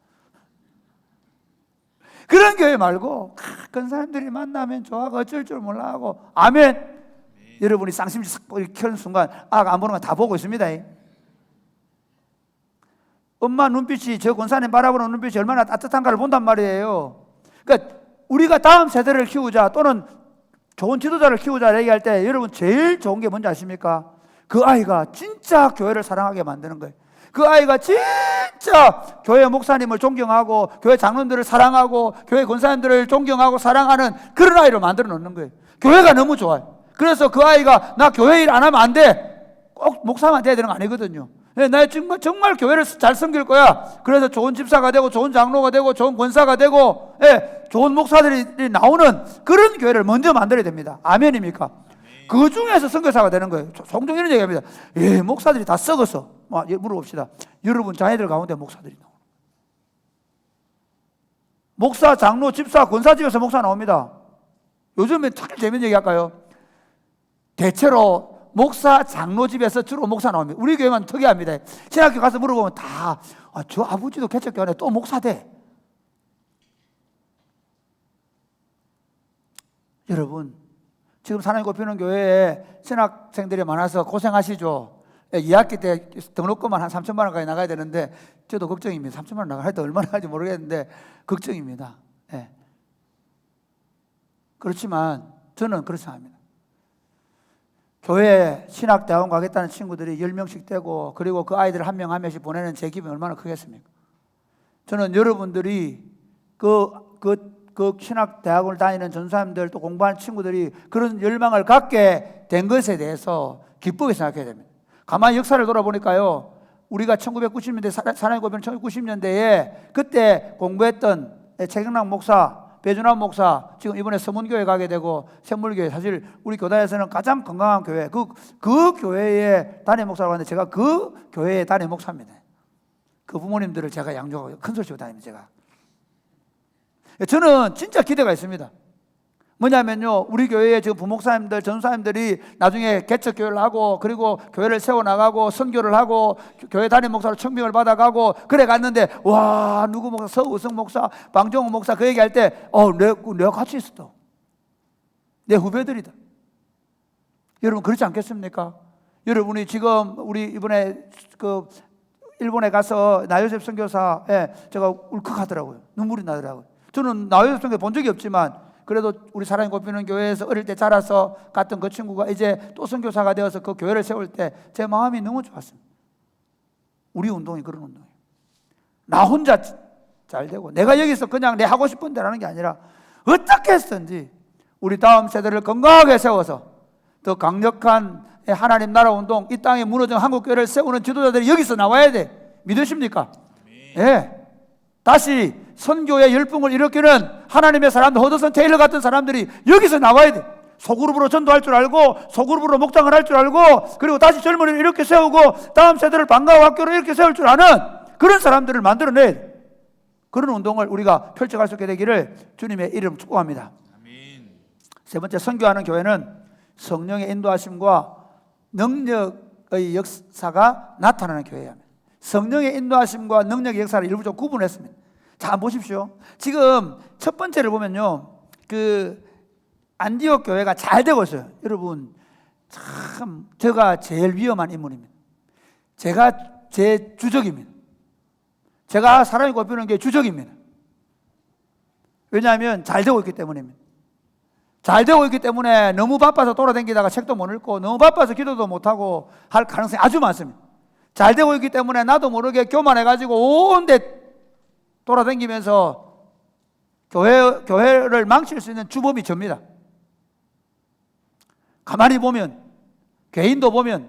그런 교회 말고 그런 사람들이 만나면 좋아하고 어쩔 줄 몰라 하고 아멘. 여러분이 쌍심지 싹 켜는 순간 안 보는 거 다 보고 있습니다. 엄마 눈빛이 저 권사님 바라보는 눈빛이 얼마나 따뜻한가를 본단 말이에요. 그러니까 우리가 다음 세대를 키우자 또는 좋은 지도자를 키우자 얘기할 때 여러분 제일 좋은 게 뭔지 아십니까? 그 아이가 진짜 교회를 사랑하게 만드는 거예요. 그 아이가 진짜 교회 목사님을 존경하고 교회 장로들을 사랑하고 교회 권사님들을 존경하고 사랑하는 그런 아이를 만들어 놓는 거예요. 교회가 너무 좋아요. 그래서 그 아이가 나 교회 일 안 하면 안 돼. 꼭 목사만 돼야 되는 거 아니거든요. 나 정말 교회를 잘 섬길 거야. 그래서 좋은 집사가 되고 좋은 장로가 되고 좋은 권사가 되고 좋은 목사들이 나오는 그런 교회를 먼저 만들어야 됩니다. 아멘입니까? 그 중에서 선교사가 되는 거예요. 종종 이런 얘기합니다. 목사들이 다 썩었어. 물어봅시다. 여러분 자녀들 가운데 목사들이 나오는 목사, 장로, 집사, 권사 집에서 목사 나옵니다. 요즘에 특히 재밌는 얘기 할까요? 대체로 목사, 장로 집에서 주로 목사 나옵니다. 우리 교회만 특이합니다. 신학교 가서 물어보면 다 저 아버지도 개척교회 또 목사 돼. 여러분 지금 사랑이 꼽히는 교회에 신학생들이 많아서 고생하시죠. 2학기 때 등록금만 한 3천만 원까지 나가야 되는데 저도 걱정입니다. 3천만 원 나갈 때 얼마나 할지 모르겠는데 걱정입니다. 그렇지만 저는 그렇지 않습니다. 교회에 신학대학원 가겠다는 친구들이 10명씩 되고 그리고 그 아이들 한 명 한 명씩 보내는 제 기분이 얼마나 크겠습니까? 저는 여러분들이 그 신학대학원을 다니는 전사님들 또 공부하는 친구들이 그런 열망을 갖게 된 것에 대해서 기쁘게 생각해야 됩니다. 가만히 역사를 돌아보니까요. 우리가 1990년대 사랑의 고백 1990년대에 그때 공부했던 최경락 목사, 배준환 목사 지금 이번에 서문교회 가게 되고 샘물교회 사실 우리 교단에서는 가장 건강한 교회 그 교회의 담임 목사라고 하는데 제가 그 교회의 담임 목사입니다. 그 부모님들을 제가 양육하고 큰 소리 치고 다닙니다. 제가 저는 진짜 기대가 있습니다. 뭐냐면요 우리 교회에 지금 부목사님들 전사님들이 나중에 개척교회를 하고 그리고 교회를 세워나가고 선교를 하고 교회 담임 목사로 청빙을 받아가고 그래 갔는데 와 누구 목사 서우성 목사 방정우 목사 그 얘기할 때 내가 같이 있었다. 내 후배들이다. 여러분 그렇지 않겠습니까? 여러분이 지금 우리 이번에 그 일본에 가서 나요셉 선교사에 제가 울컥하더라고요. 눈물이 나더라고요. 저는 나요셉 선교 본 적이 없지만 그래도 우리 사랑이 꼽히는 교회에서 어릴 때 자라서 갔던 그 친구가 이제 또 선교사가 되어서 그 교회를 세울 때 제 마음이 너무 좋았습니다. 우리 운동이 그런 운동이에요. 나 혼자 잘 되고 내가 여기서 그냥 내 하고 싶은 대로 하는 게 아니라 어떻게 했든지 우리 다음 세대를 건강하게 세워서 더 강력한 하나님 나라 운동 이 땅에 무너진 한국교회를 세우는 지도자들이 여기서 나와야 돼. 믿으십니까? 다시 선교의 열풍을 일으키는 하나님의 사람들 허드슨 테일러 같은 사람들이 여기서 나와야 돼. 소그룹으로 전도할 줄 알고 소그룹으로 목장을 할 줄 알고 그리고 다시 젊은이를 이렇게 세우고 다음 세대를 방과후 학교로 이렇게 세울 줄 아는 그런 사람들을 만들어내야 돼. 그런 운동을 우리가 펼쳐갈 수 있게 되기를 주님의 이름 축복합니다. 아멘. 세 번째, 선교하는 교회는 성령의 인도하심과 능력의 역사가 나타나는 교회예요. 성령의 인도하심과 능력의 역사를 일부러 구분했습니다. 자, 한번 보십시오. 지금 첫 번째를 보면요, 그 안디옥 교회가 잘 되고 있어요. 여러분, 참 제가 제일 위험한 인물입니다. 제가 제 주적입니다. 제가 사람이 꼽히는 게 주적입니다. 왜냐하면 잘 되고 있기 때문입니다. 잘 되고 있기 때문에 너무 바빠서 돌아다니다가 책도 못 읽고 너무 바빠서 기도도 못하고 할 가능성이 아주 많습니다. 잘 되고 있기 때문에 나도 모르게 교만해가지고 온 데 돌아다니면서 교회를 망칠 수 있는 주범이 접니다. 가만히 보면, 개인도 보면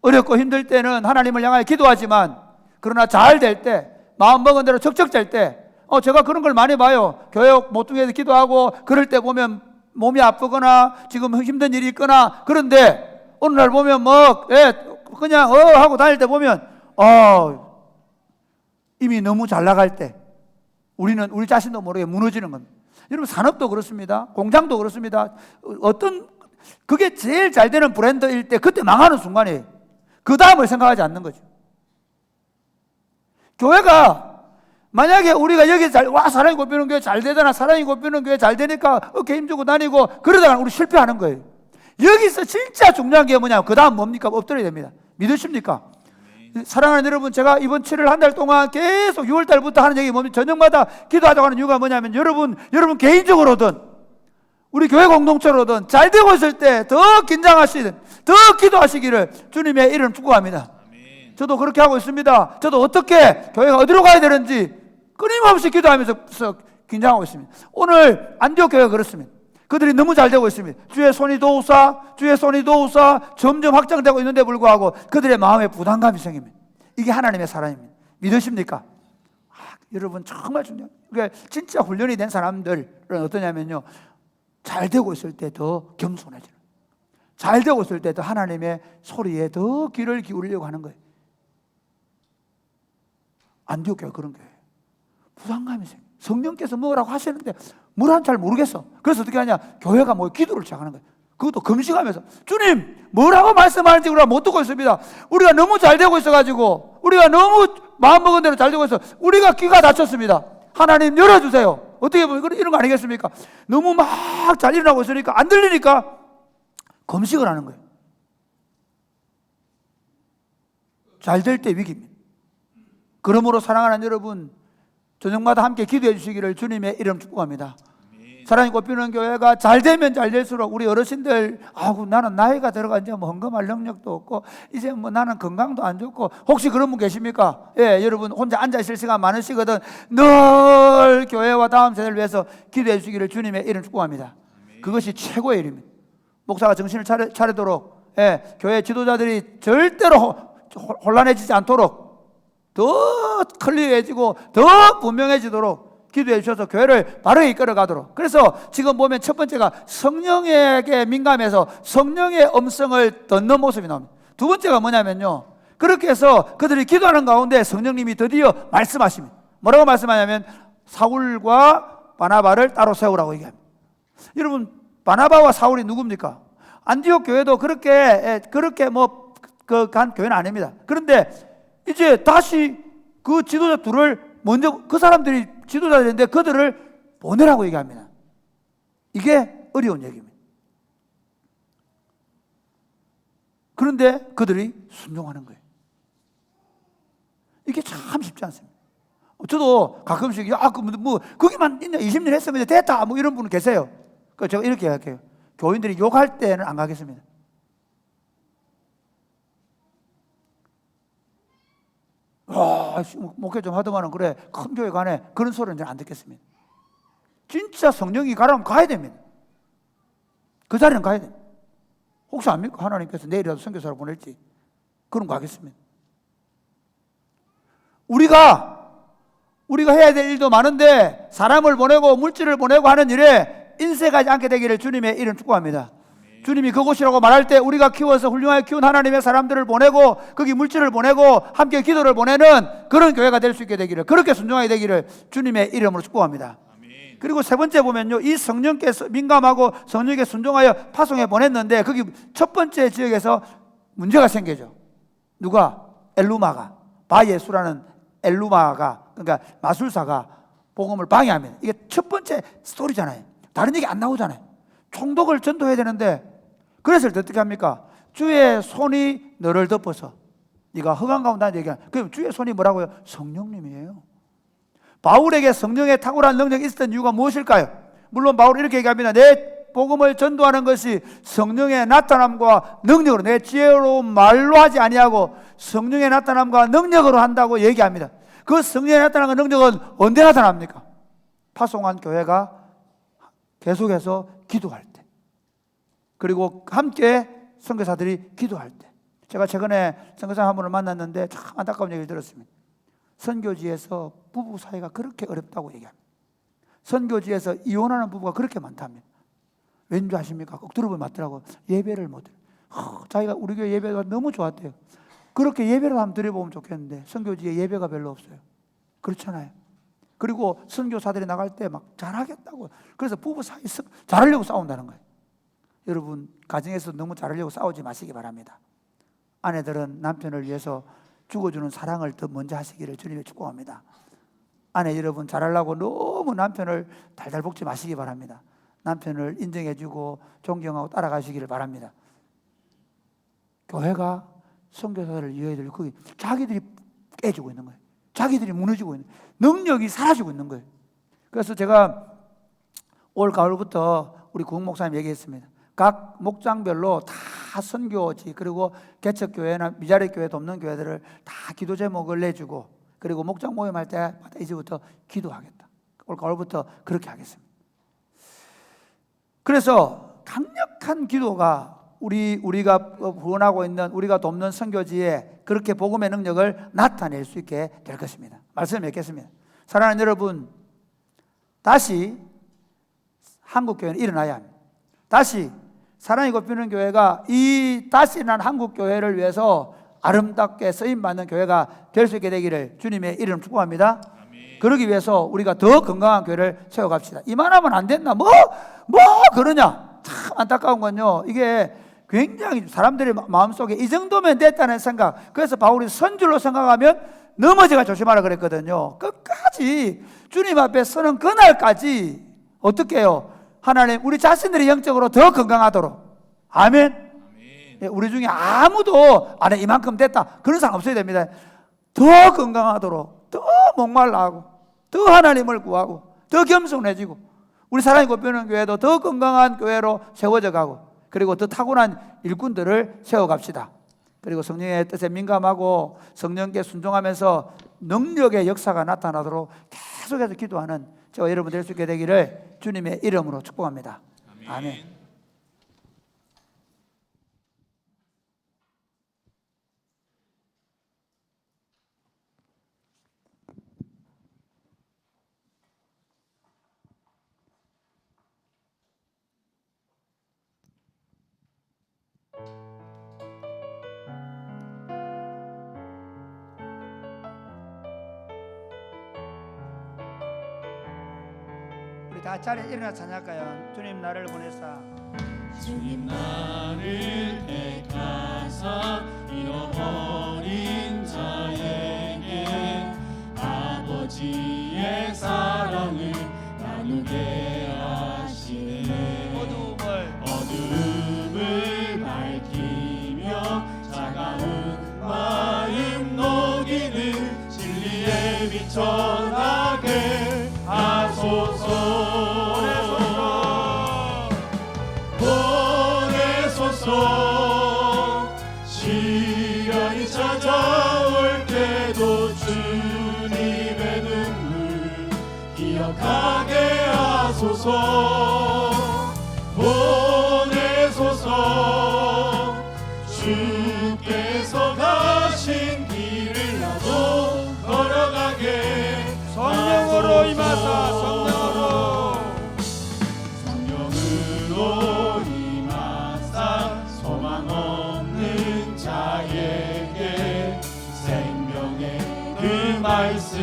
어렵고 힘들 때는 하나님을 향하여 기도하지만, 그러나 잘 될 때, 마음 먹은 대로 척척 될 때, 제가 그런 걸 많이 봐요. 교회 모퉁이에서 기도하고 그럴 때 보면 몸이 아프거나 지금 힘든 일이 있거나, 그런데 어느 날 보면 그냥 하고 다닐 때 보면 이미 너무 잘 나갈 때 우리는 우리 자신도 모르게 무너지는 겁니다. 여러분, 산업도 그렇습니다. 공장도 그렇습니다. 그게 제일 잘 되는 브랜드일 때 그때 망하는 순간이에요. 그 다음을 생각하지 않는 거죠. 교회가 만약에 우리가 여기 사람이 꼽히는 교회 잘 되잖아, 사람이 꼽히는 교회 잘 되니까 어깨 힘주고 다니고 그러다가 우리 실패하는 거예요. 여기서 진짜 중요한 게 뭐냐면 그 다음 뭡니까? 엎드려야 됩니다. 믿으십니까? 사랑하는 여러분, 제가 이번 7월 한 달 동안 계속 6월 달부터 하는 얘기 뭡니까? 저녁마다 기도하자고 하는 이유가 뭐냐면 여러분 개인적으로든 우리 교회 공동체로든 잘 되고 있을 때 더 긴장하시든 더 기도하시기를 주님의 이름 축복합니다. 저도 그렇게 하고 있습니다. 저도 어떻게 교회가 어디로 가야 되는지 끊임없이 기도하면서 긴장하고 있습니다. 오늘 안디옥 교회가 그렇습니다. 그들이 너무 잘 되고 있습니다. 주의 손이 도우사 점점 확장되고 있는데 불구하고 그들의 마음에 부담감이 생깁니다. 이게 하나님의 사랑입니다. 믿으십니까? 여러분, 정말 중요합니다. 그러니까 진짜 훈련이 된 사람들은 어떠냐면요, 잘 되고 있을 때 더 겸손해지는, 잘 되고 있을 때 더 하나님의 소리에 더 귀를 기울이려고 하는 거예요. 안디옥 교회가 그런 거예요. 부담감이 생겨요. 성령께서 뭐라고 하시는데 뭐라는 잘 모르겠어. 그래서 어떻게 하냐, 교회가 기도를 시작하는 거예요. 그것도 금식하면서 주님 뭐라고 말씀하는지 우리가 못 듣고 있습니다. 우리가 너무 잘 되고 있어가지고, 우리가 너무 마음먹은 대로 잘 되고 있어, 우리가 귀가 닫혔습니다. 하나님 열어주세요. 어떻게 보면 이런 거 아니겠습니까? 너무 막 잘 일어나고 있으니까 안 들리니까 금식을 하는 거예요. 잘 될 때 위기입니다. 그러므로 사랑하는 여러분, 저녁마다 함께 기도해 주시기를 주님의 이름 축복합니다. 사랑이 꼽히는 교회가 잘 되면 잘 될수록 우리 어르신들, 나는 나이가 들어가 이제 헌금할 능력도 없고 이제 나는 건강도 안 좋고, 혹시 그런 분 계십니까? 여러분 혼자 앉아 있을 시간 많으시거든. 늘 교회와 다음 세대를 위해서 기도해 주시기를 주님의 이름 축복합니다. 그것이 최고의 일입니다. 목사가 정신을 차리도록, 교회 지도자들이 절대로 혼란해지지 않도록, 더 클리어해지고 더 분명해지도록 기도해 주셔서 교회를 바르게 이끌어 가도록. 그래서 지금 보면 첫 번째가 성령에게 민감해서 성령의 음성을 듣는 모습이 나옵니다. 두 번째가 뭐냐면요, 그렇게 해서 그들이 기도하는 가운데 성령님이 드디어 말씀하십니다. 뭐라고 말씀하냐면 사울과 바나바를 따로 세우라고 얘기합니다. 여러분, 바나바와 사울이 누굽니까? 안디옥 교회도 그렇게 간 교회는 아닙니다. 그런데 이제 다시 그 지도자 둘을 먼저, 그 사람들이 지도자들인데 그들을 보내라고 얘기합니다. 이게 어려운 얘기입니다. 그런데 그들이 순종하는 거예요. 이게 참 쉽지 않습니다. 저도 가끔씩 거기만 20년 했으면 이제 됐다 이런 분은 계세요. 그래서 제가 이렇게 할게요. 교인들이 욕할 때는 안 가겠습니다. 목회 좀 하더만은 그래, 큰 교회 가네, 그런 소리는 안 듣겠습니다. 진짜 성령이 가라면 가야 됩니다. 그 자리는 가야 됩니다. 혹시 압니까? 하나님께서 내일이라도 선교사로 보낼지. 그럼 가겠습니다. 우리가 해야 될 일도 많은데 사람을 보내고 물질을 보내고 하는 일에 인색하지 않게 되기를 주님의 이름 축복합니다. 주님이 그곳이라고 말할 때 우리가 키워서 훌륭하게 키운 하나님의 사람들을 보내고 거기 물질을 보내고 함께 기도를 보내는 그런 교회가 될 수 있게 되기를, 그렇게 순종하게 되기를 주님의 이름으로 축복합니다. 그리고 세 번째 보면요, 이 성령께서 민감하고 성령께 순종하여 파송해 보냈는데 거기 첫 번째 지역에서 문제가 생기죠. 누가? 엘루마가, 바예수라는 엘루마가, 그러니까 마술사가 복음을 방해합니다. 이게 첫 번째 스토리잖아요. 다른 얘기 안 나오잖아요. 총독을 전도해야 되는데, 그래서 어떻게 합니까? 주의 손이 너를 덮어서 네가 흑암 가운데 얘기하는, 그럼 주의 손이 뭐라고요? 성령님이에요. 바울에게 성령의 탁월한 능력이 있었던 이유가 무엇일까요? 물론 바울은 이렇게 얘기합니다. 내 복음을 전도하는 것이 성령의 나타남과 능력으로, 내 지혜로운 말로 하지 아니하고 성령의 나타남과 능력으로 한다고 얘기합니다. 그 성령의 나타남과 능력은 언제 나타납니까? 파송한 교회가 계속해서 기도할 때, 그리고 함께 선교사들이 기도할 때. 제가 최근에 선교사 한 분을 만났는데 참 안타까운 얘기를 들었습니다. 선교지에서 부부 사이가 그렇게 어렵다고 얘기합니다. 선교지에서 이혼하는 부부가 그렇게 많답니다. 왠지 아십니까? 꼭 들어보면 맞더라고요. 예배를 못 드려요. 자기가 우리 교회 예배가 너무 좋았대요. 그렇게 예배를 한번 드려보면 좋겠는데 선교지에 예배가 별로 없어요. 그렇잖아요. 그리고 선교사들이 나갈 때 막 잘하겠다고, 그래서 부부 사이 잘하려고 싸운다는 거예요. 여러분, 가정에서 너무 잘하려고 싸우지 마시기 바랍니다. 아내들은 남편을 위해서 죽어주는 사랑을 더 먼저 하시기를 주님의 축복합니다. 아내 여러분, 잘하려고 너무 남편을 달달 볶지 마시기 바랍니다. 남편을 인정해주고 존경하고 따라가시기를 바랍니다. 교회가 선교사를 이어야 될, 거기 자기들이 깨지고 있는 거예요. 자기들이 무너지고 있는, 능력이 사라지고 있는 거예요. 그래서 제가 올 가을부터 우리 구흥 목사님 얘기했습니다. 각 목장별로 다 선교지, 그리고 개척교회나 미자리 교회 돕는 교회들을 다 기도 제목을 내주고, 그리고 목장 모임할 때마다 이제부터 기도하겠다. 올 가을부터 그렇게 하겠습니다. 그래서 강력한 기도가 우리가 후원하고 있는, 우리가 돕는 선교지에 그렇게 복음의 능력을 나타낼 수 있게 될 것입니다. 말씀을 맺겠습니다. 사랑하는 여러분, 다시 한국교회는 일어나야 합니다. 다시 사랑이 곱히는 교회가 이 다시 일어난 한국교회를 위해서 아름답게 쓰임받는 교회가 될 수 있게 되기를 주님의 이름 축복합니다. 아멘. 그러기 위해서 우리가 더 건강한 교회를 세워갑시다. 이만하면 안 된다, 뭐 그러냐. 참 안타까운 건요, 이게 굉장히 사람들의 마음속에 이 정도면 됐다는 생각, 그래서 바울이 선줄로 생각하면 넘어지가 조심하라 그랬거든요. 끝까지 주님 앞에 서는 그날까지 어떻게 해요? 하나님, 우리 자신들이 영적으로 더 건강하도록. 아멘. 예, 우리 중에 아무도 안에 이만큼 됐다 그런 사람 없어야 됩니다. 더 건강하도록, 더 목말라하고, 더 하나님을 구하고, 더 겸손해지고, 우리 사랑이 곱히는 교회도 더 건강한 교회로 세워져 가고, 그리고 더 타고난 일꾼들을 세워갑시다. 그리고 성령의 뜻에 민감하고 성령께 순종하면서 능력의 역사가 나타나도록 계속해서 기도하는 저와 여러분 될 수 있게 되기를 주님의 이름으로 축복합니다. 아멘. 다 자리에 일어나 찬양할까요? 주님 나를 보내사, 주님 나를 택하사 잃어버린 자에게 아버지의 사랑을 나누게 하시네. 어두움을 밝히며 차가운 마음 녹이는 진리에 비춰나게 하소서. 시련이 찾아올 때도 주님의 눈물 기억하게 하소서. 보내소서. 주께서 가신 길을 나도 걸어가게 성령으로 임하사, 성령으로 임하사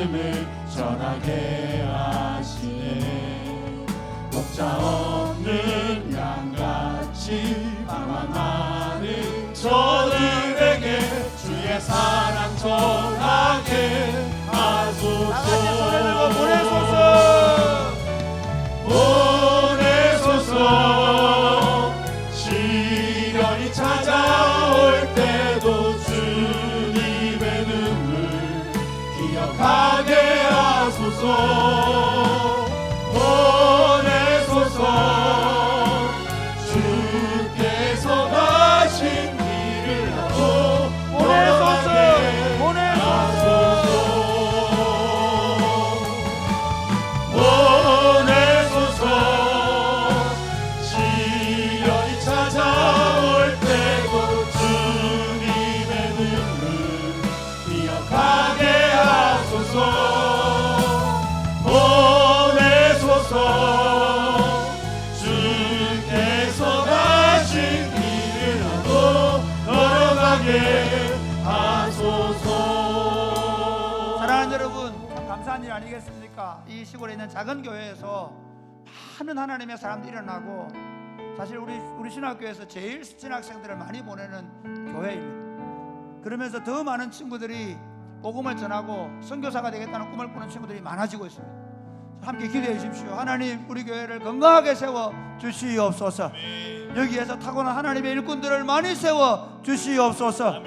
말씀을 전하게 하시네. 목자 없는 양같이 방황하는 저들에게 주의 사랑 전하게 하소서. 손에 들고 보내소서. 보내소서. 시련이 찾아올 때도 주님의 눈물 기억하게 하소서. 보내소서. 주께서 가신 길을 하고 보내소서. 보내소서. 시련이 찾아올 때도 주님의 눈물 기억하게 하소서. 보내소서. 주께서 가신 길을 하고 걸어가게 하소서. 사랑하는 여러분, 참 감사한 일 아니겠습니까? 이 시골에 있는 작은 교회에서 많은 하나님의 사람들이 일어나고, 사실 우리 신학교에서 제일 신학생들을 많이 보내는 교회입니다. 그러면서 더 많은 친구들이 복음을 전하고 선교사가 되겠다는 꿈을 꾸는 친구들이 많아지고 있습니다. 함께 기도해 주십시오. 하나님, 우리 교회를 건강하게 세워 주시옵소서. 여기에서 타고난 하나님의 일꾼들을 많이 세워 주시옵소서.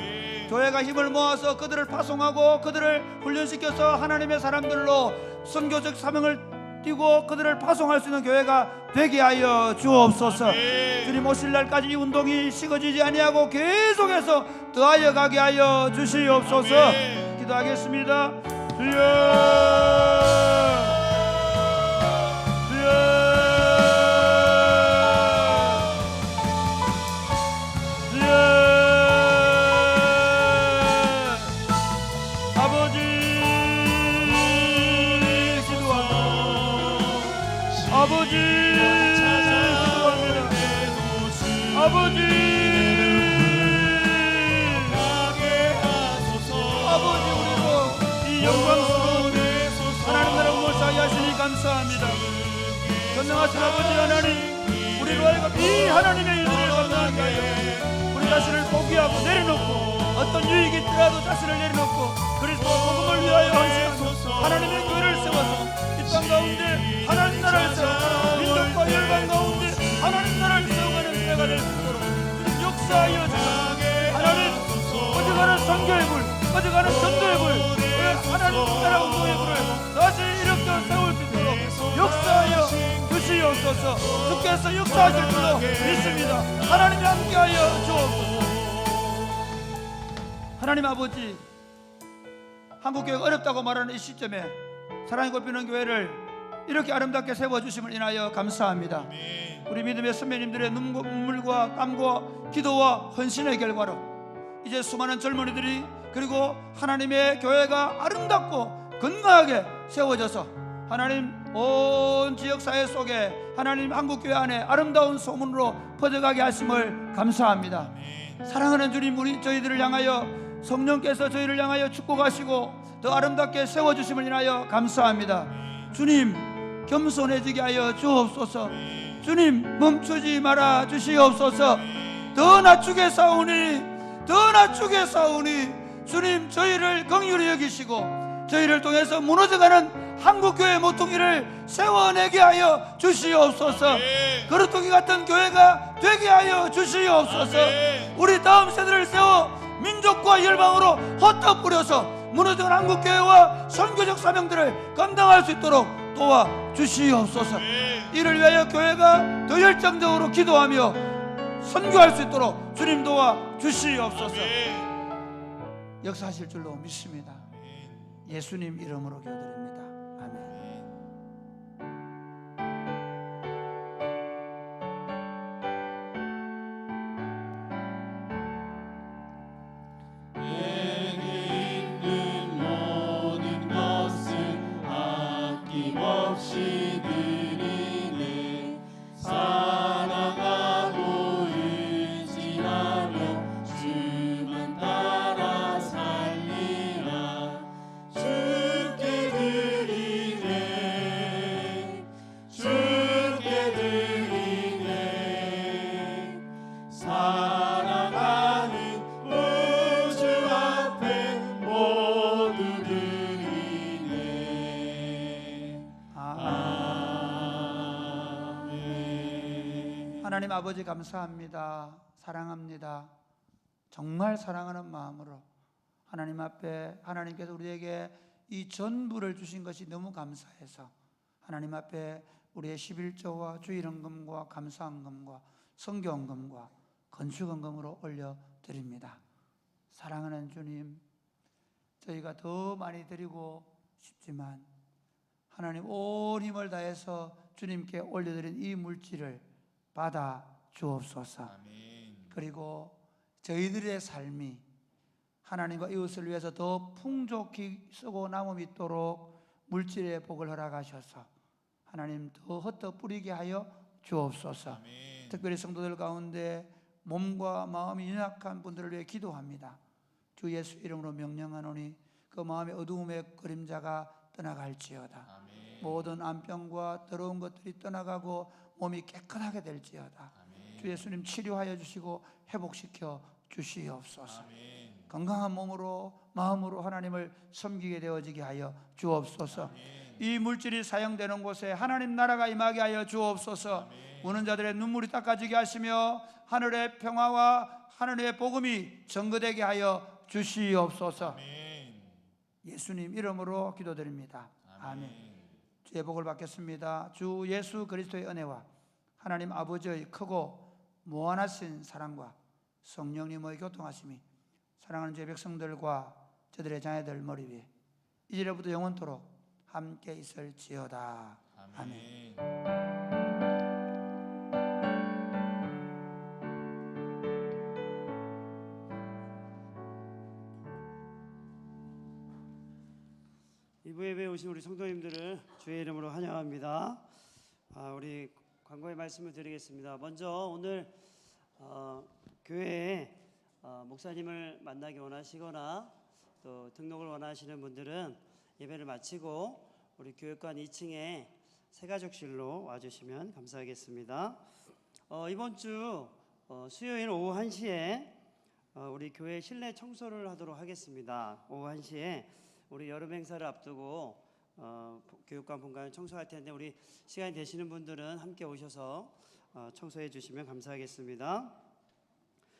교회가 힘을 모아서 그들을 파송하고 그들을 훈련시켜서 하나님의 사람들로 선교적 사명을 띄고 그들을 파송할 수 있는 교회가 되게 하여 주옵소서. 주님 오실 날까지 이 운동이 식어지지 아니하고 계속해서 더하여 가게 하여 주시옵소서. 기도하겠습니다. 아버지, 우리로 이 영광스러운 하나님 나라 몰사하게 하시니 감사합니다. 전능하신 아버지 하나님, 우리로 하여금 이 하나님의 일들을 감당하게 하여 우리 자신을 포기하고 내려놓고, 어떤 유익이 있더라도 자신을 내려놓고 그리스도 복음을 위하여 헌신하고 하나님의 교회를 세워서 이 땅 가운데 하나님 나라를 세워 민족과 열방 가운데 하나님 나라를 세워가는 때가 될 수 있도록 역사하여 주시옵소서. 하나님, 꺼져가는 선교의 불, 꺼져가는 전도의 불, 하나님 나라 운동의 불을 다시 일으켜 세울 수 있도록 역사하여 주시옵소서. 주께서 역사하실 줄로 믿습니다. 하나님이 함께하여 주옵소서. 하나님 아버지, 한국교회가 어렵다고 말하는 이 시점에 사랑이 꼽히는 교회를 이렇게 아름답게 세워주심을 인하여 감사합니다. 우리 믿음의 선배님들의 눈물과 땀과 기도와 헌신의 결과로 이제 수많은 젊은이들이, 그리고 하나님의 교회가 아름답고 건강하게 세워져서 하나님 온 지역사회 속에 하나님 한국교회 안에 아름다운 소문으로 퍼져가게 하심을 감사합니다. 사랑하는 주님, 우리 저희들을 향하여 성령께서 저희를 향하여 축복하시고 더 아름답게 세워주심을 인하여 감사합니다. 주님, 겸손해지게 하여 주옵소서. 주님, 멈추지 말아 주시옵소서. 더 낮추게 싸우니, 더 낮추게 싸우니 주님, 저희를 긍휼히 여기시고 저희를 통해서 무너져가는 한국교회 모퉁이를 세워내게 하여 주시옵소서. 그릇도기 같은 교회가 되게 하여 주시옵소서. 우리 다음 세대를 세워 민족과 열방으로 헛떡 뿌려서 무너진 한국교회와 선교적 사명들을 감당할 수 있도록 도와 주시옵소서. 이를 위하여 교회가 더 열정적으로 기도하며 선교할 수 있도록 주님 도와 주시옵소서. 역사하실 줄로 믿습니다. 예수님 이름으로 기도드립니다. 아멘. 없이 드리네. 사랑하고 의지하며 주만 따라 살리라. 주께 하나님 아버지 감사합니다. 사랑합니다. 정말 사랑하는 마음으로 하나님 앞에 하나님께서 우리에게 이 전부를 주신 것이 너무 감사해서 하나님 앞에 우리의 11조와 주일헌금과 감사헌금과 성교헌금과 건축헌금으로 올려드립니다. 사랑하는 주님, 저희가 더 많이 드리고 싶지만 하나님 온 힘을 다해서 주님께 올려드린 이 물질을 받아 주옵소서. 아멘. 그리고 저희들의 삶이 하나님과 이웃을 위해서 더 풍족히 쓰고 남음 있도록 물질의 복을 허락하셔서 하나님 더 흩어 뿌리게 하여 주옵소서. 아멘. 특별히 성도들 가운데 몸과 마음이 연약한 분들을 위해 기도합니다. 주 예수 이름으로 명령하노니 그 마음의 어두움의 그림자가 떠나갈지어다. 아멘. 모든 암병과 더러운 것들이 떠나가고 몸이 깨끗하게 될지어다. 아멘. 주 예수님 치료하여 주시고 회복시켜 주시옵소서. 아멘. 건강한 몸으로 마음으로 하나님을 섬기게 되어지게 하여 주옵소서. 아멘. 이 물질이 사용되는 곳에 하나님 나라가 임하게 하여 주옵소서. 아멘. 우는 자들의 눈물이 닦아지게 하시며 하늘의 평화와 하늘의 복음이 전거되게 하여 주시옵소서. 아멘. 예수님 이름으로 기도드립니다. 아멘. 주의 복을 받겠습니다. 주 예수 그리스도의 은혜와 하나님 아버지의 크고 무한하신 사랑과 성령님의 교통하심이 사랑하는 주의 백성들과 저들의 자녀들 머리 위에 이제부터 영원토록 함께 있을지어다. 아멘. 이부 예배에 오신 우리 성도님들을 주의 이름으로 환영합니다. 우리 광고의 말씀을 드리겠습니다. 먼저 오늘 교회에 목사님을 만나기 원하시거나 또 등록을 원하시는 분들은 예배를 마치고 우리 교육관 2층에 새가족실로 와주시면 감사하겠습니다. 이번 주 수요일 오후 1시에 우리 교회 실내 청소를 하도록 하겠습니다. 오후 1시에 우리 여름 행사를 앞두고 교육관 본관을 청소할 텐데 우리 시간이 되시는 분들은 함께 오셔서 청소해 주시면 감사하겠습니다.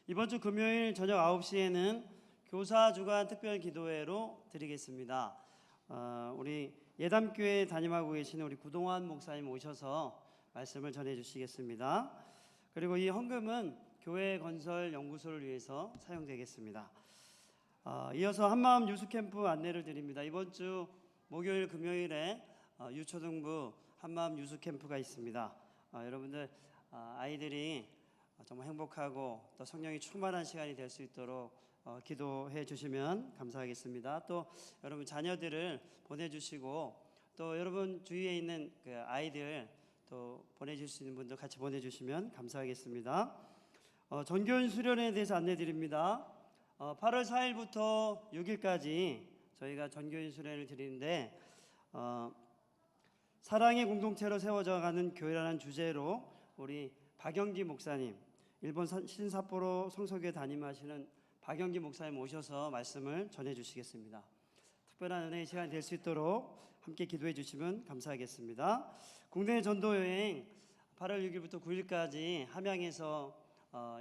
이번 주 금요일 저녁 9시에는 교사 주간 특별 기도회로 드리겠습니다. 우리 예담교회 담임하고 계시는 우리 구동환 목사님 오셔서 말씀을 전해 주시겠습니다. 그리고 이 헌금은 교회 건설 연구소를 위해서 사용되겠습니다. 이어서 한마음 유수캠프 안내를 드립니다. 이번 주 목요일 금요일에 유초등부 한마음 유수캠프가 있습니다. 여러분들 아이들이 정말 행복하고 또 성령이 충만한 시간이 될 수 있도록 기도해 주시면 감사하겠습니다. 또 여러분 자녀들을 보내주시고 또 여러분 주위에 있는 그 아이들 또 보내줄 수 있는 분들 같이 보내주시면 감사하겠습니다. 전교인 수련회에 대해서 안내드립니다. 8월 4일부터 6일까지 저희가 전교인 수련을 드리는데 사랑의 공동체로 세워져가는 교회라는 주제로 우리 박영기 목사님, 일본 신삿포로 성서교회 담임하시는 박영기 목사님 오셔서 말씀을 전해주시겠습니다. 특별한 은혜의 시간이 될 수 있도록 함께 기도해 주시면 감사하겠습니다. 국내 전도여행 8월 6일부터 9일까지 함양에서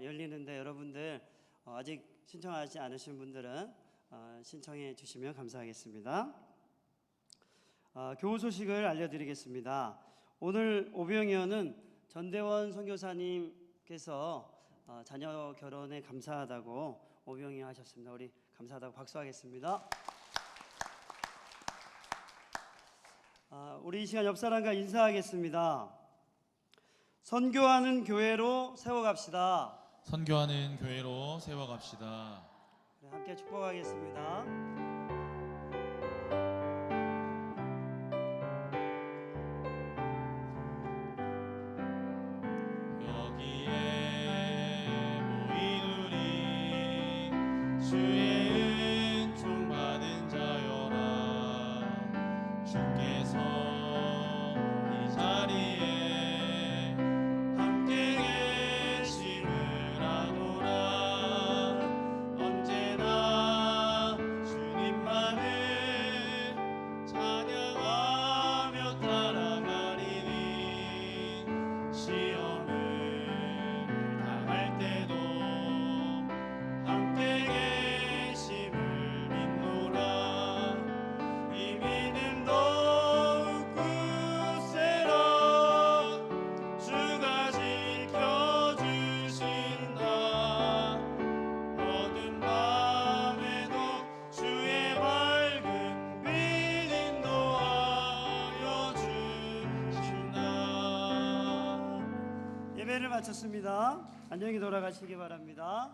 열리는데 여러분들 아직 신청하지 않으신 분들은 신청해 주시면 감사하겠습니다. 교우 소식을 알려드리겠습니다. 오늘 오병이어는 전대원 선교사님께서 자녀 결혼에 감사하다고 오병이 하셨습니다. 우리 감사하다고 박수하겠습니다. 우리 이 시간 옆 사람과 인사하겠습니다. 선교하는 교회로 세워갑시다. 선교하는 교회로 세워갑시다. 함께 축복하겠습니다. 여기에 모인 우리 주의 은총 받은 자여라. 주께서 이 자리에 함께 계심을 아노라. 언제나 주님만을 찬양하며 따라가리니 시험을 예배를 마쳤습니다. 안녕히 돌아가시기 바랍니다.